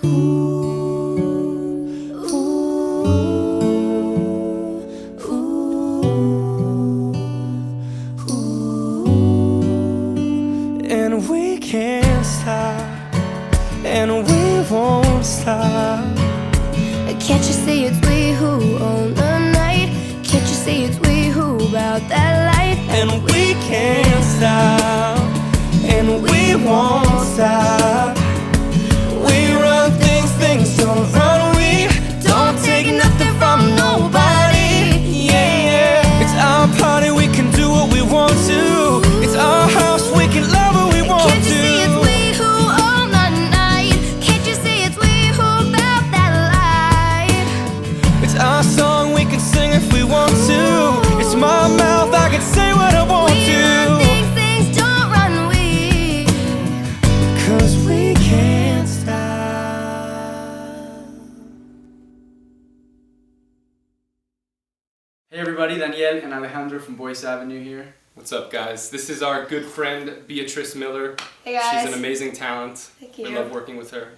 And we can't stop, and we won't stop. Can't you see it's we who own the night? Can't you see it's we who about that life? And we can't stop, and we won't stop. We run things, things don't run. We don't take nothing from nobody. Yeah, yeah. It's our party, we can do what we want to. It's our house, we can love who we want to. Can't you see it's we who own the night? Can't you see it's we who about that life? It's our song, we can sing if we want to. It's my mouth, I can say what I want We run to. things, things don't run. We, Cause we can't stop. Hey everybody, Daniel and Alejandro from Boyce Avenue here. What's up guys? This is our good friend Beatrice Miller. Hey guys. She's an amazing talent. Thank you. We love working with her.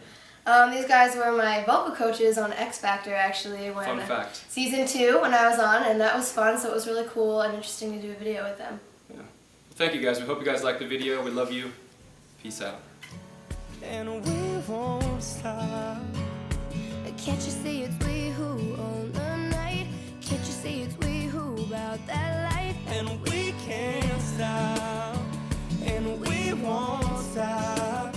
These guys were my vocal coaches on X Factor actually when Fun fact. season 2 when I was on, and that was fun, so it was really cool and interesting to do a video with them. Yeah. Thank you guys. We hope you guys liked the video. We love you. Peace out. And we won't stop. can't you see it's we who own the night? Can't you see it's we who about that life? And we can't stop, and we won't stop.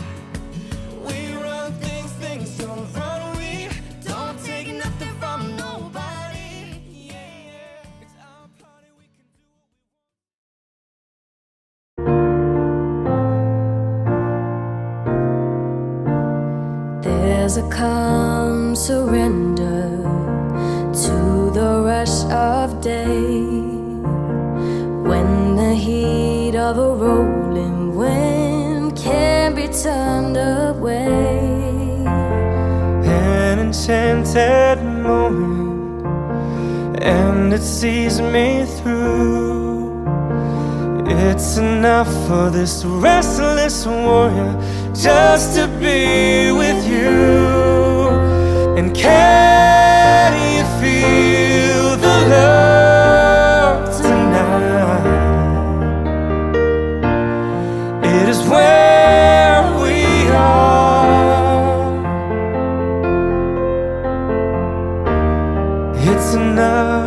We run things, things don't run. We don't take nothing from nobody. Yeah, yeah. It's our party, we can do what we want. There's a calm surrender to the rush of day, when the heat of a rolling wind can be turned away. An enchanted moment, and it sees me through. It's enough for this restless warrior just to be with you. And can you feel the love tonight? It's enough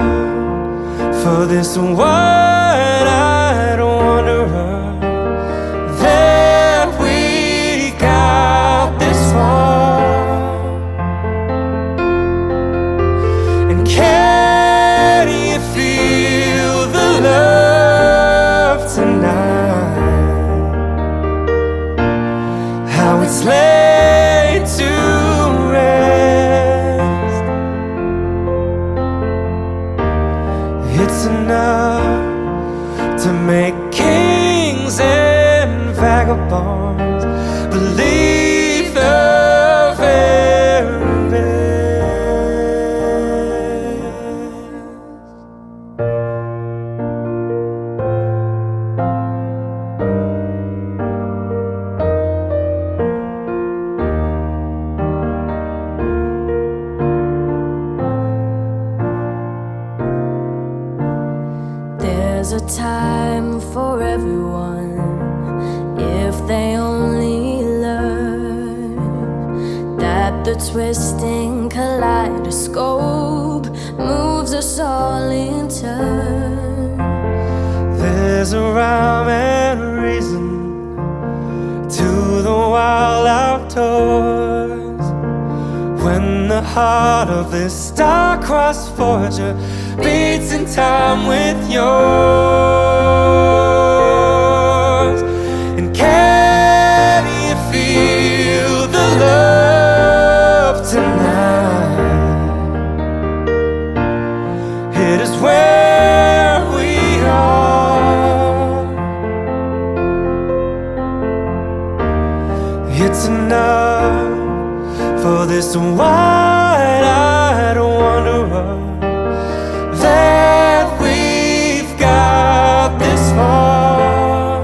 for this wide-eyed wanderer that we got this far. And can you feel the love tonight? How it's laid to rest. It's enough to make kings and vagabonds believe the very best. There's a time for everyone if they only learn that the twisting kaleidoscope moves us all in turn. There's a rhyme and a reason to the wild outdoors when the heart of this star-crossed Voyager beats in time with yours. And can you feel the love tonight? It is where we are. It's enough for this wide-eyed wanderer that we've got this far.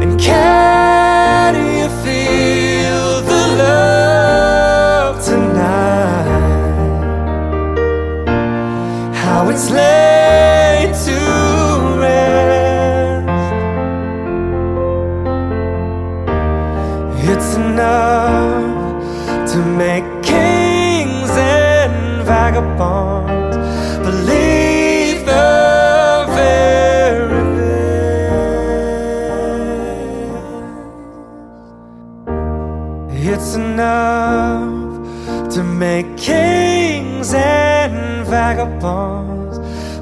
And can you feel the love tonight? How it's laid to rest. It's enough to make kings and vagabonds believe the very best. It's enough to make kings and vagabonds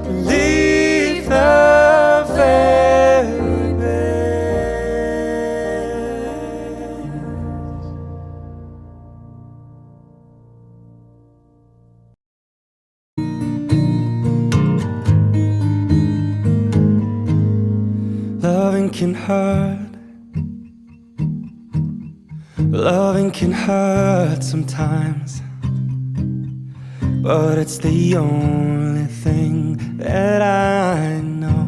believe the very best. Loving can hurt. Loving can hurt sometimes, but it's the only thing that I know.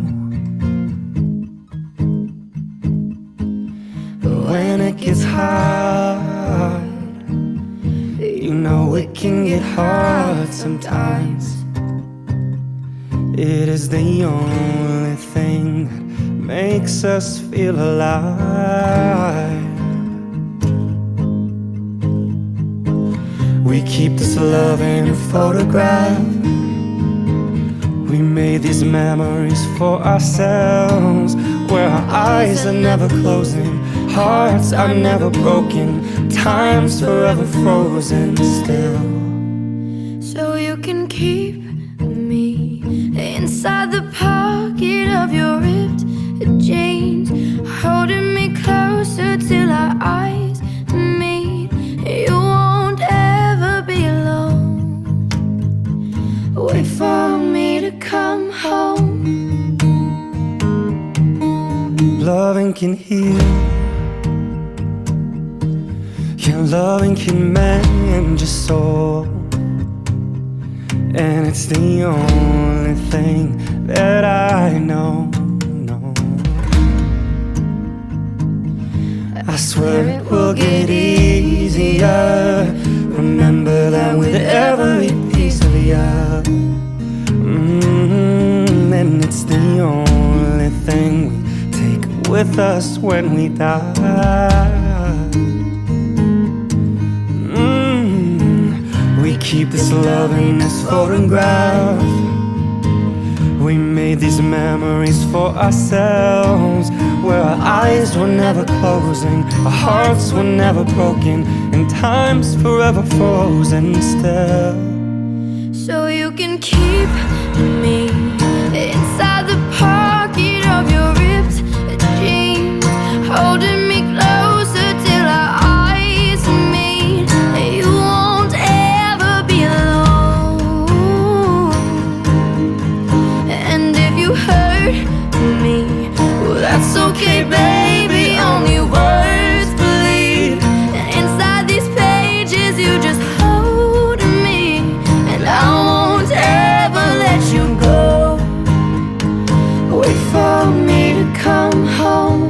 When it gets hard, you know it can get hard sometimes. It is the only thing that makes us feel alive. We keep this love in a photograph. We made these memories for ourselves, where our eyes are never closing, hearts are never broken, time's forever frozen still. So you can keep me inside the pocket of your ripped jeans, holding me closer till our eyes meet. You won't ever be alone. Wait for me to come home. Loving can heal. Yeah, loving can mend your soul. And it's the only thing that I know. I swear it will get easier. Remember that with every piece of you. And it's the only thing we take with us when we die. We keep this love in this photograph. We made these memories for ourselves, where our eyes were never closing, our hearts were never broken, and time's forever frozen still. So you can keep me inside the pocket of your ripped jeans, holding me closer till our eyes meet. You won't ever be alone. And if you hurt me, well, that's okay, baby. Only words bleed. And inside these pages, you just hold me, and I won't ever let you go. Wait for me to come home.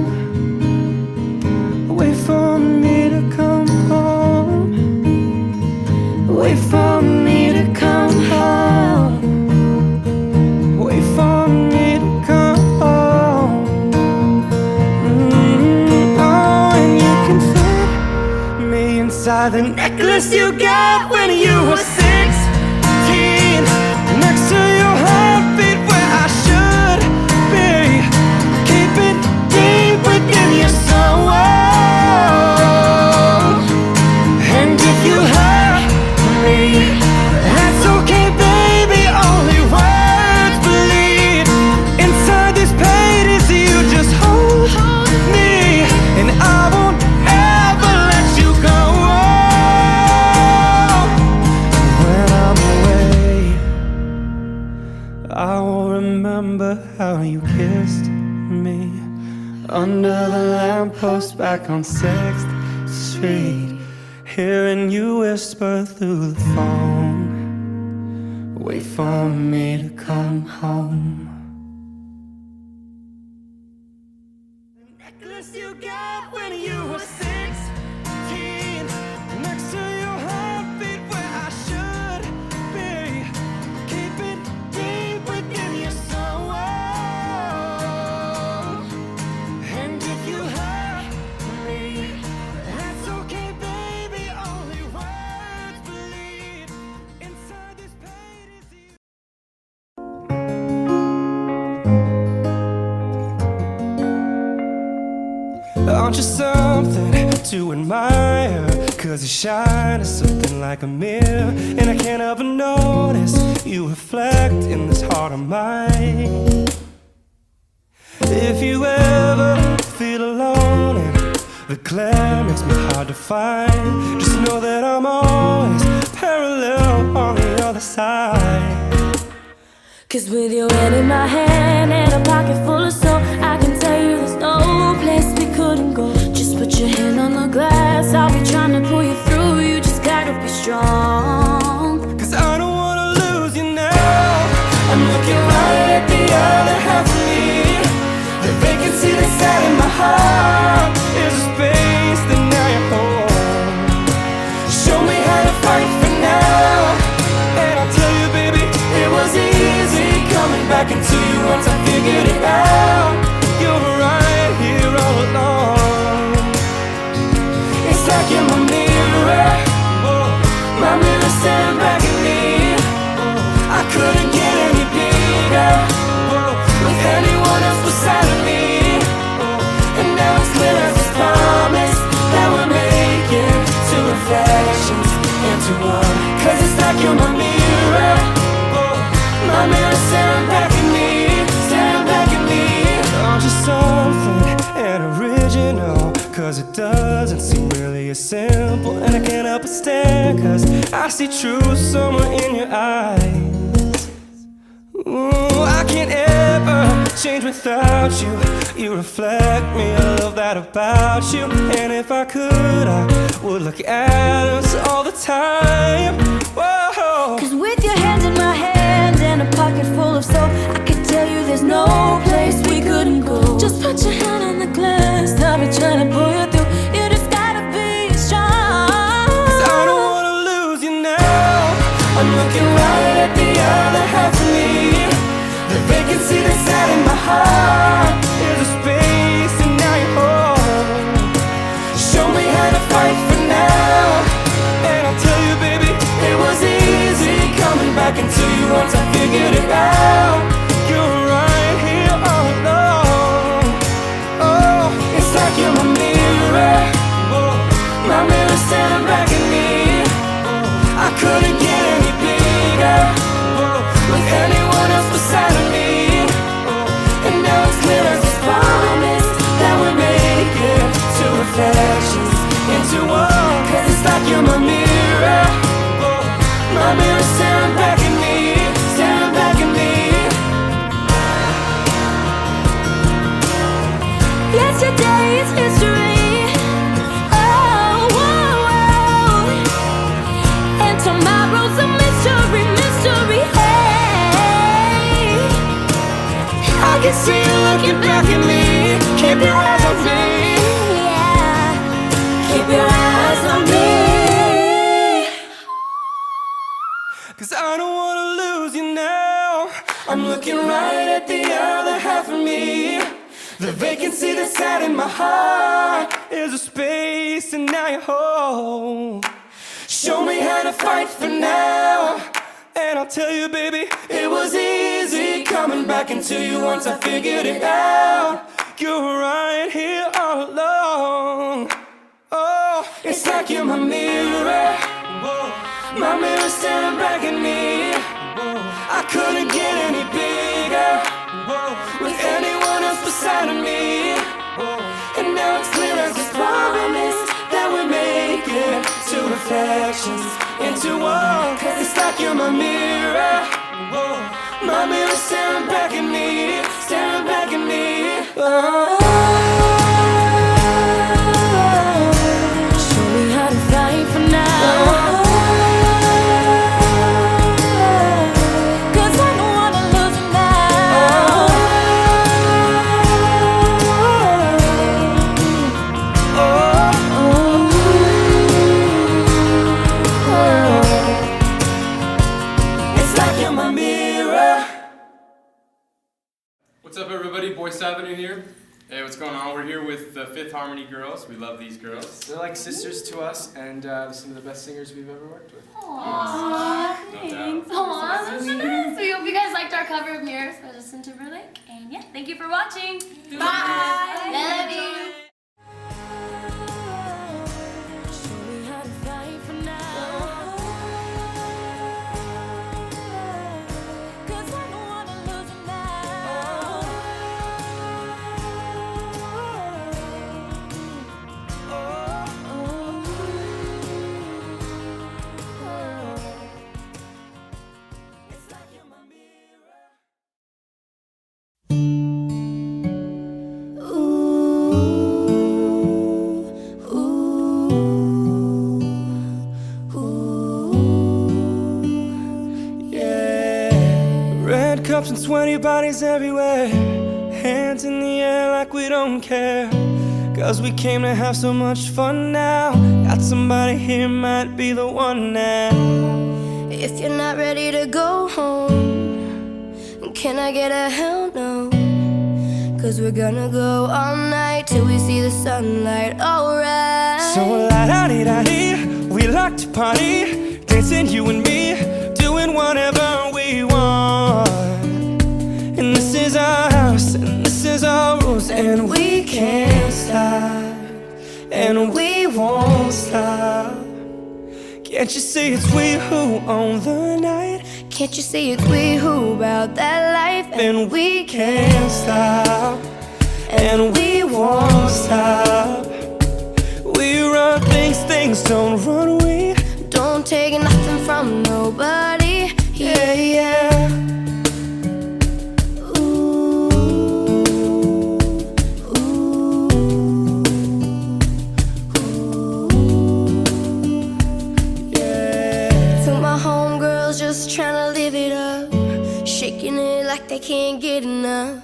Wait for me to come home. Wait for me to come home. Wait for me to come home. Oh, and you can fit me inside the necklace you got when you were 16, next to your heartbeat where I should be. Keep it deep within your soul. And if you hurt me, that's okay, baby. Only words bleed. Inside these pages, you just hold me, and I won't ever let you go. When I'm away, I will remember how you kissed me under the lamppost back on 6th Street, hearing you whisper through the phone. Wait for me to come home. The necklace you got when you were 16, next to your heartbeat where I should be. Keep it deep within your soul. And if you hurt me, that's okay, baby. Only words bleed. Inside these pages, aren't you something to admire? 'Cause you shine as something like a mirror, and I can't help but notice you reflect in this heart of mine. If you ever feel alone and the glare makes me hard to find, just know that I'm always parallel on the other side. 'Cause with your hand in my hand and a pocket full of soul, I can tell you there's no place we couldn't go. Just put your hand on the glass, I'll be trying to pull you through. You just gotta be strong. 'Cause I don't wanna lose you now. I'm looking right at the other half of me. The vacancy that's sat in my heart is a space that now you're home. Show me how to fight for now, and I'll tell you, baby, it was easy coming back into you once I figured it out. You're right here all along. It's like you're my mirror, my mirror staring back at me. I couldn't get any bigger with anyone else beside of me. And now it's clear as this promise that we're making two reflections into one. 'Cause it's like you're my mirror, my mirror staring back at me, staring back at me. Aren't you something and original? 'Cause it doesn't seem really as simple, and I can't help but stare, 'cause I see truth somewhere in your eyes. Ooh, I can't ever change without you. You reflect me, I love that about you. And if I could, I would look at us all the time. Whoa. 'Cause with your hand in my hand and a pocket full of soap, I could tell you there's no place we couldn't go. Just put your hand on the glass, I'll be trying to pull you through. You just gotta be strong. 'Cause I don't wanna lose you now. I'm looking right at the other half of me. The vacancy that's sat in my heart is a space, and now you're home. Show me how to fight for now, and I'll tell you, baby, see you looking back at me. Keep your eyes on me. Yeah. Keep your eyes on me. 'Cause I don't wanna lose you now. I'm looking right at the other half of me. The vacancy that's sat in my heart is a space, and now you're home. Show me how to fight for now, and I'll tell you, baby, it was easy coming back into you once I figured it out. You're right here all along. Oh, it's like you're my mirror. Whoa. My mirror staring back at me. Whoa. I couldn't get any bigger. Whoa. With anyone else beside of me. Whoa. And now it's clear as this promise that we make it. Two reflections into one. 'Cause it's like you're my mirror. Whoa. My mirror staring back at me. Staring back at me. Show me how to fight for now. 'Cause I don't wanna lose you now. It's like you're my mirror. What's up, everybody? Boyce Avenue here. Hey, what's going on? We're here with the Fifth Harmony girls. We love these girls. They're like sisters to us, and some of the best singers we've ever worked with. Aww, No doubt. Aw, that's so nice. We hope you guys liked our cover of Mirrors by Justin Timberlake. And yeah, thank you for watching. Bye. Love you. Show me how to fight for now. 'Cause I don't wanna lose you now. It's like you're my mirror. Red cups and sweaty bodies everywhere. Hands in the air like we don't care. 'Cause we came to have so much fun now. Got somebody here, might be the one now. If you're not ready to go home, can I get a hell no? 'Cause we're gonna go all night till we see the sunlight, alright. So la-da-dee-da-dee, we like to party, dancing you and me, doing whatever we want. And this is our house, and this is our rules, and we can't stop, and we won't stop. Can't you see it's we who own the night? Can't you see it's we who about that life? And we can't stop, and we won't stop. We run things, things don't run. We don't take nothing from nobody. Yeah, yeah. Just trying to live it up, shaking it like they can't get enough.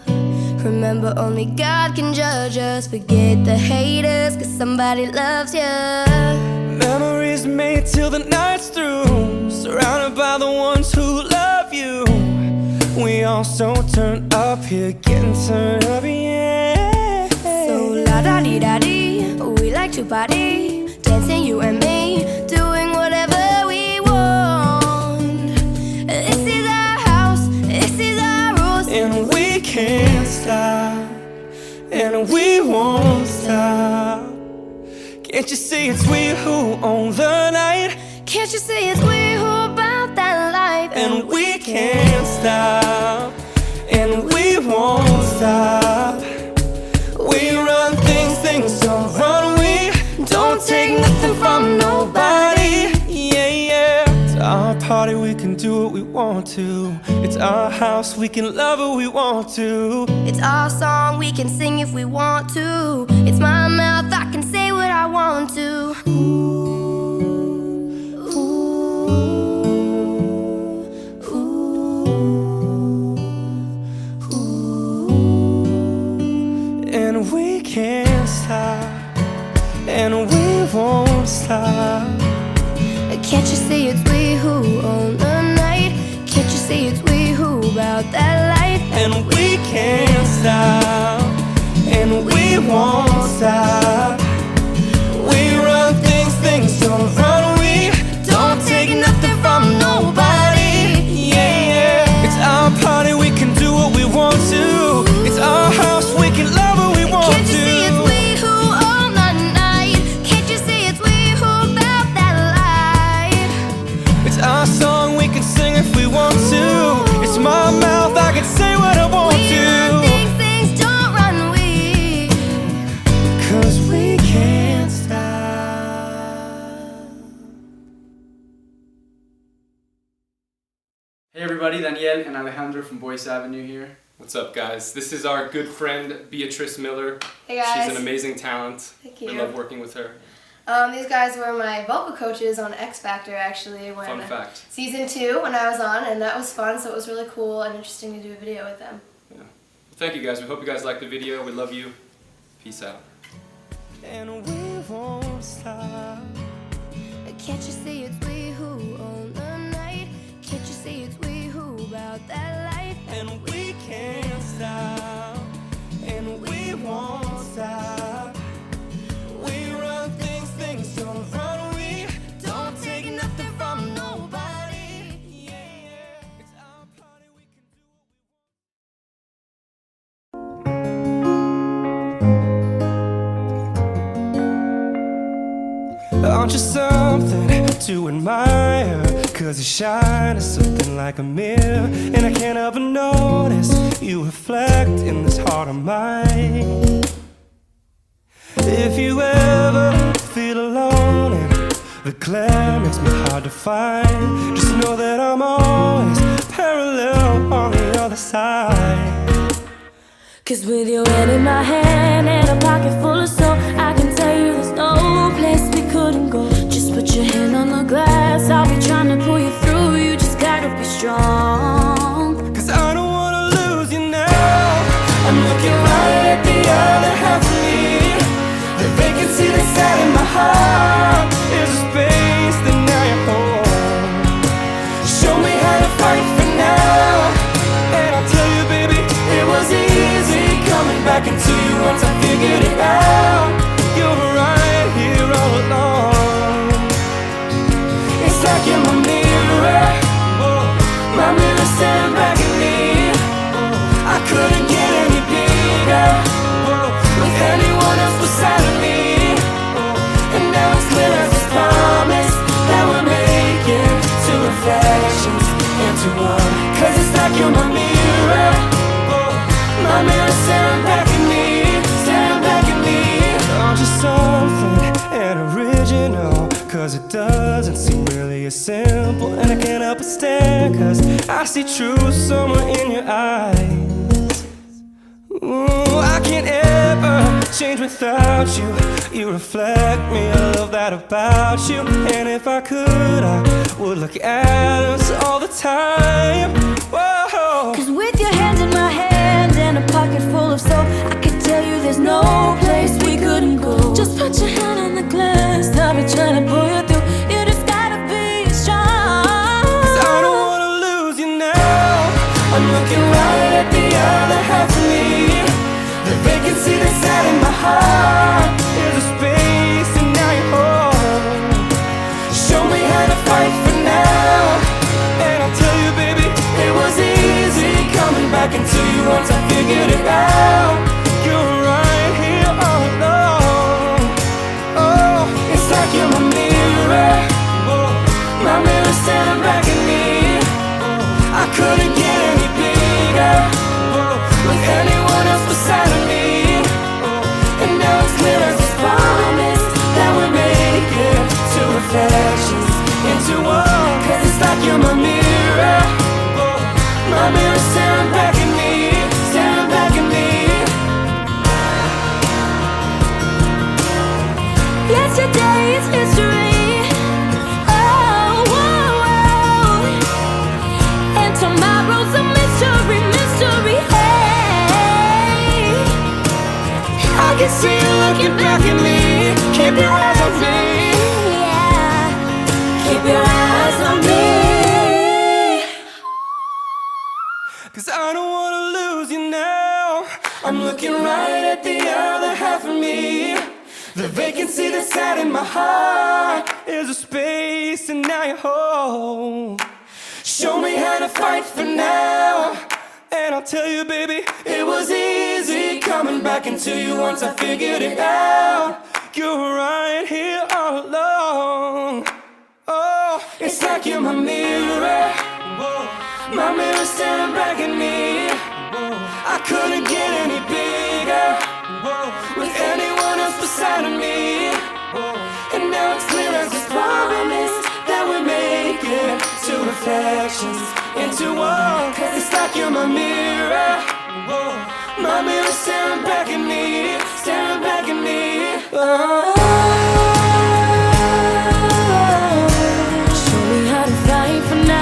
Remember, only God can judge us. Forget the haters, 'cause somebody loves ya. Memories made till the night's through, surrounded by the ones who love you. We all so turned up here, getting turned up, yeah. So la-da-dee-da-dee, we like to party, dancing you and me, doing whatever we want. This is our house, this is our rules, and we can't stop, and we won't stop. Can't you see it's we who own the night? Can't you see it's we who about that life? And we can't stop, and we won't stop. We run things, things don't run. We don't take nothing from nobody. Yeah, yeah. It's our party, we can do what we want to. It's our house, we can love who we want to. It's our song, we can sing if we want to. It's my mouth, I can say what I want to. Can't you see it's we who own the night? Can't you see it's we who about that life? And we can't stop, and we won't stop. We run things, things don't run. We don't take nothing from nobody. Yeah, yeah. It's our party, we can do what we want to. It's our house, we can love what we want to. Can't you see it's we who own the night? Can't you see it's we who about that life? It's our song, we can sing if we want to. It's my mouth, I can say what I want We to. run things, things don't run. We, 'cause we can't stop. Hey everybody, Daniel and Alejandro from Boyce Avenue here. What's up guys? This is our good friend Beatrice Miller. Hey guys. She's an amazing talent. Thank you. We love working with her. These guys were my vocal coaches on X Factor actually when Fun fact. season 2 when I was on, and that was fun, so it was really cool and interesting to do a video with them. Yeah. Well, thank you guys. We hope you guys liked the video. We love you. Peace out. And we won't stop. can't you see it's we who own the night? Can't you see it's we who about that life? And we can't stop, and we won't stop. We run things, things don't run. We don't take nothing from nobody. Yeah, yeah. It's our party, we can do what we want. Aren't you something to admire? 'Cause you shine as something like a mirror, and I can't help but notice you reflect in this heart of mine. If you ever feel alone and the glare makes me hard to find, just know that I'm always parallel on the other side. 'Cause with your hand in my hand and a pocket full of soul, I can tell you there's no place we couldn't go. Just put your hand on the glass, I'll be trying to pull you through. You just gotta be strong. 'Cause I don't wanna lose you now. I'm looking right at the other half of me. The vacancy that's sat in my heart is a space that now you're home. Show me how to fight for now, and I'll tell you, baby, it was easy coming back into you once I figured it out. You were right here all along. It's like you're my mirror, my mirror staring back at me. I couldn't get any bigger with anyone else beside of me. And now it's clear as this promise that we're making two reflections into one. 'Cause it's like you're my mirror, my mirror staring back at me, staring back at me. Aren't you something and original? 'Cause it doesn't seem really as simple, and I can't help but stare, 'cause I see truth somewhere in your eyes. Ooh, I can't ever change without you. You reflect me, I love that about you. And if I could, I would look at us all the time. Whoa. 'Cause with your hand in my hand and a pocket full of soap, I could tell you there's no place we couldn't go. Just put your hand on the glass, I'll be trying to pull you through. You just gotta be strong. 'Cause I don't wanna lose you now. I'm looking right at the other half of me. The vacancy that's sat in my heart is a space, and now you're home. Show me how to fight for now, and I'll tell you, baby, it was easy coming back into you once I figured it out. You're right here all along. Oh, it's like you're my mirror, my mirror staring back at me. I couldn't get any bigger with anyone else beside of me. And now it's clear as this promise that we're making two reflections into one. 'Cause it's like you're my mirror, my mirror staring back at me, staring back at me. Yesterday is history, oh, whoa, whoa. And tomorrow's a mystery, mystery, hey. I can see you looking back at me. Keep your eyes on me. Yeah. Keep your 'Cause I don't wanna lose you now. I'm looking right at the other half of me. The vacancy that's sat in my heart is a space and now you're home. Show me how to fight for now, and I'll tell you, baby, it was easy coming back into you once I figured it out. You were right here all along. Oh, it's like you're my mirror. Whoa. My mirror staring back at me. Whoa. I couldn't get any bigger. Whoa. With anyone else beside of me. Whoa. And now it's clear as this promise that we make it. Two reflections into one. 'Cause it's like you're my mirror. Whoa. My mirror staring back at me. Staring back at me. Oh. Show me how to fight for now.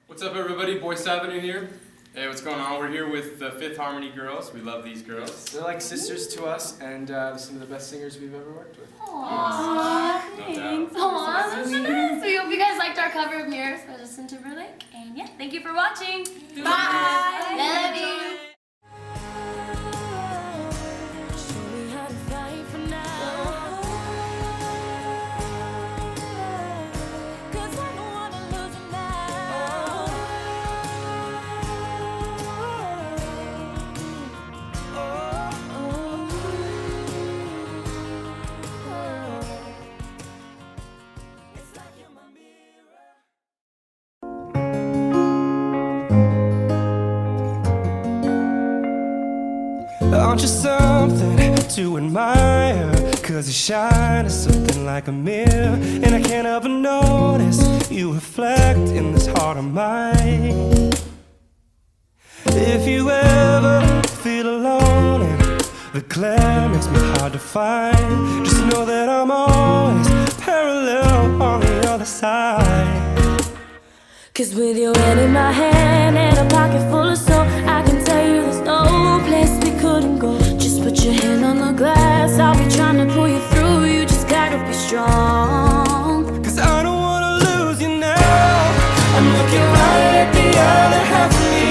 What's up, everybody? Boyce Avenue here. Hey, what's going on? We're here with the Fifth Harmony girls. We love these girls. They're like sisters to us, and some of the best singers we've ever worked with. Aww, thanks. Aww, that's so nice. We hope you guys liked our cover of Mirrors by Justin Timberlake. And yeah, thank you for watching. Bye. Love you. Show me how to fight for now. 'Cause I don't wanna lose you now. It's like you're my mirror. Aren't you something to admire? 'Cause you shine as something like a mirror, and I can't help but notice you reflect in this heart of mine. If you ever feel alone and the glare makes me hard to find, just know that I'm always parallel on the other side. 'Cause with your hand in my hand and a pocket full of soul, I can tell you there's no place we couldn't go. Just put your hand on the glass, I'll be trying to pull you through. You just gotta be strong. 'Cause I don't wanna lose you now. I'm looking right at the other half of me.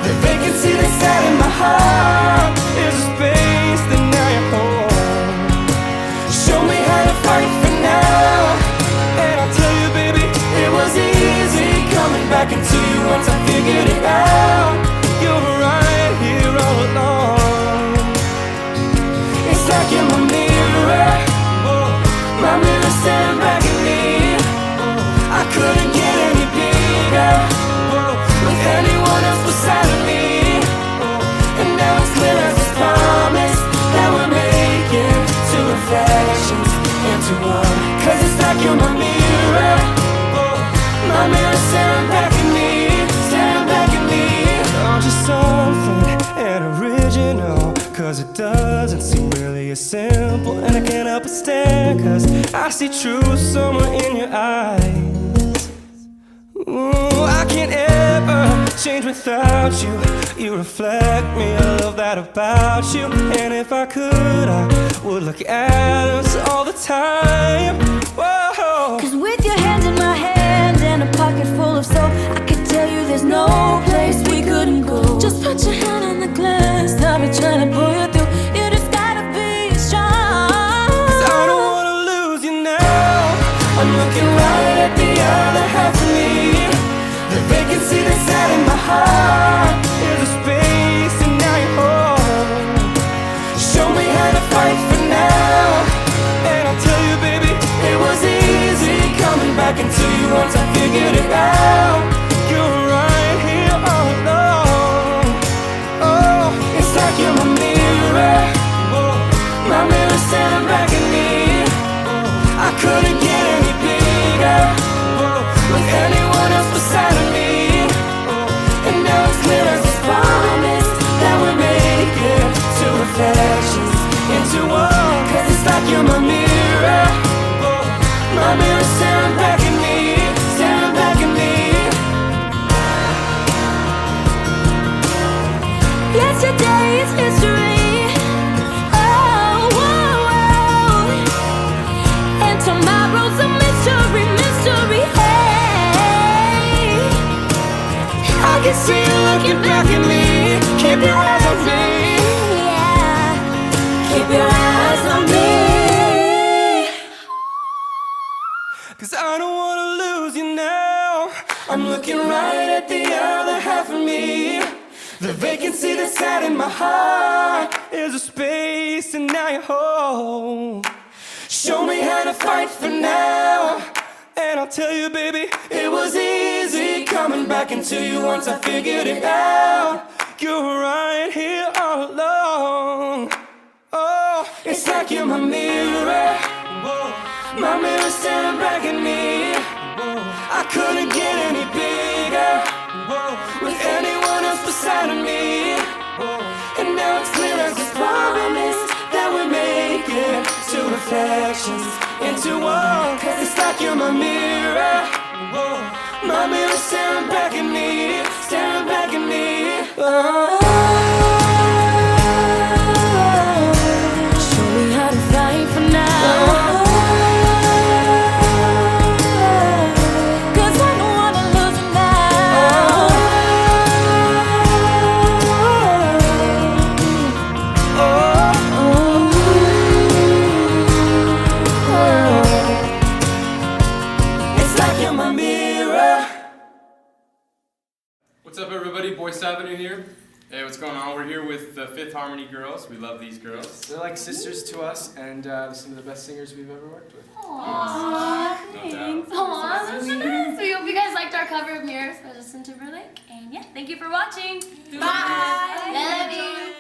The vacancy that's sat in my heart is a space that now you're home. Show me how to fight for now, and I'll tell you, baby, it was easy coming back into you once I figured it out. You were right here all along. It's like you're my mirror. Oh, my mirror staring back at me. Oh, I couldn't get any bigger. Oh, with anyone else beside of me. Oh, and now it's clear as this promise that we're making two reflections into one. 'Cause it's like you're my mirror. Oh, my mirror staring back at me. Staring back at me. Aren't you something and original? 'Cause it doesn't seem really as simple, and I can't help but stare, 'cause I see truth somewhere in your eyes. Ooh, I can't ever change without you. You reflect me, I love that about you. And if I could, I would look at us all the time. Whoa. 'Cause with your hand in my hand and a pocket full of soap, I could tell you there's no place we couldn't go. Just put your hand on the glass, I'll be trying to pull you through. You just gotta be strong. 'Cause I don't wanna lose you now. I'm looking right at the other half of me. The vacancy that's sat in my heart is a space and now you're home. Show me how to fight for now, and I'll tell you, baby, it was easy coming back into you once I figured it out. You're right here all along. Oh, it's like you're my mirror. Oh, my mirror staring back at me. Oh, I couldn't get any bigger. Oh, with anyone else beside of me. Oh, and now it's clear as this promise that we're making two reflections into one. 'Cause it's like you're my mirror. Oh, looking back at me. Keep your eyes on me. Yeah. Keep your eyes on me. 'Cause I don't wanna lose you now. I'm looking right at the other half of me. The vacancy that's sat in my heart is a space and now you're home. Show me how to fight for now, and I'll tell you, baby, it was easy coming back into you once I figured it out. You're right here all along. Oh, it's like you're my mirror. My mirror staring back at me. I couldn't get any bigger with anyone else beside of me. And now it's clear as this promise that we make it. Two reflections into one. 'Cause it's like you're my mirror. My mirror staring back at me, staring back at me. Show me how to fight for now. 'Cause I don't wanna lose you now. It's like you're my mirror. What's up, everybody? Boyce Avenue here. Hey, what's going on? We're here with the Fifth Harmony girls. We love these girls. They're like sisters to us, and some of the best singers we've ever worked with. Aww, No doubt. thanks. Aw, that's so nice. We hope you guys liked our cover of Mirrors by Justin Timberlake. And yeah, thank you for watching. Bye. Love you.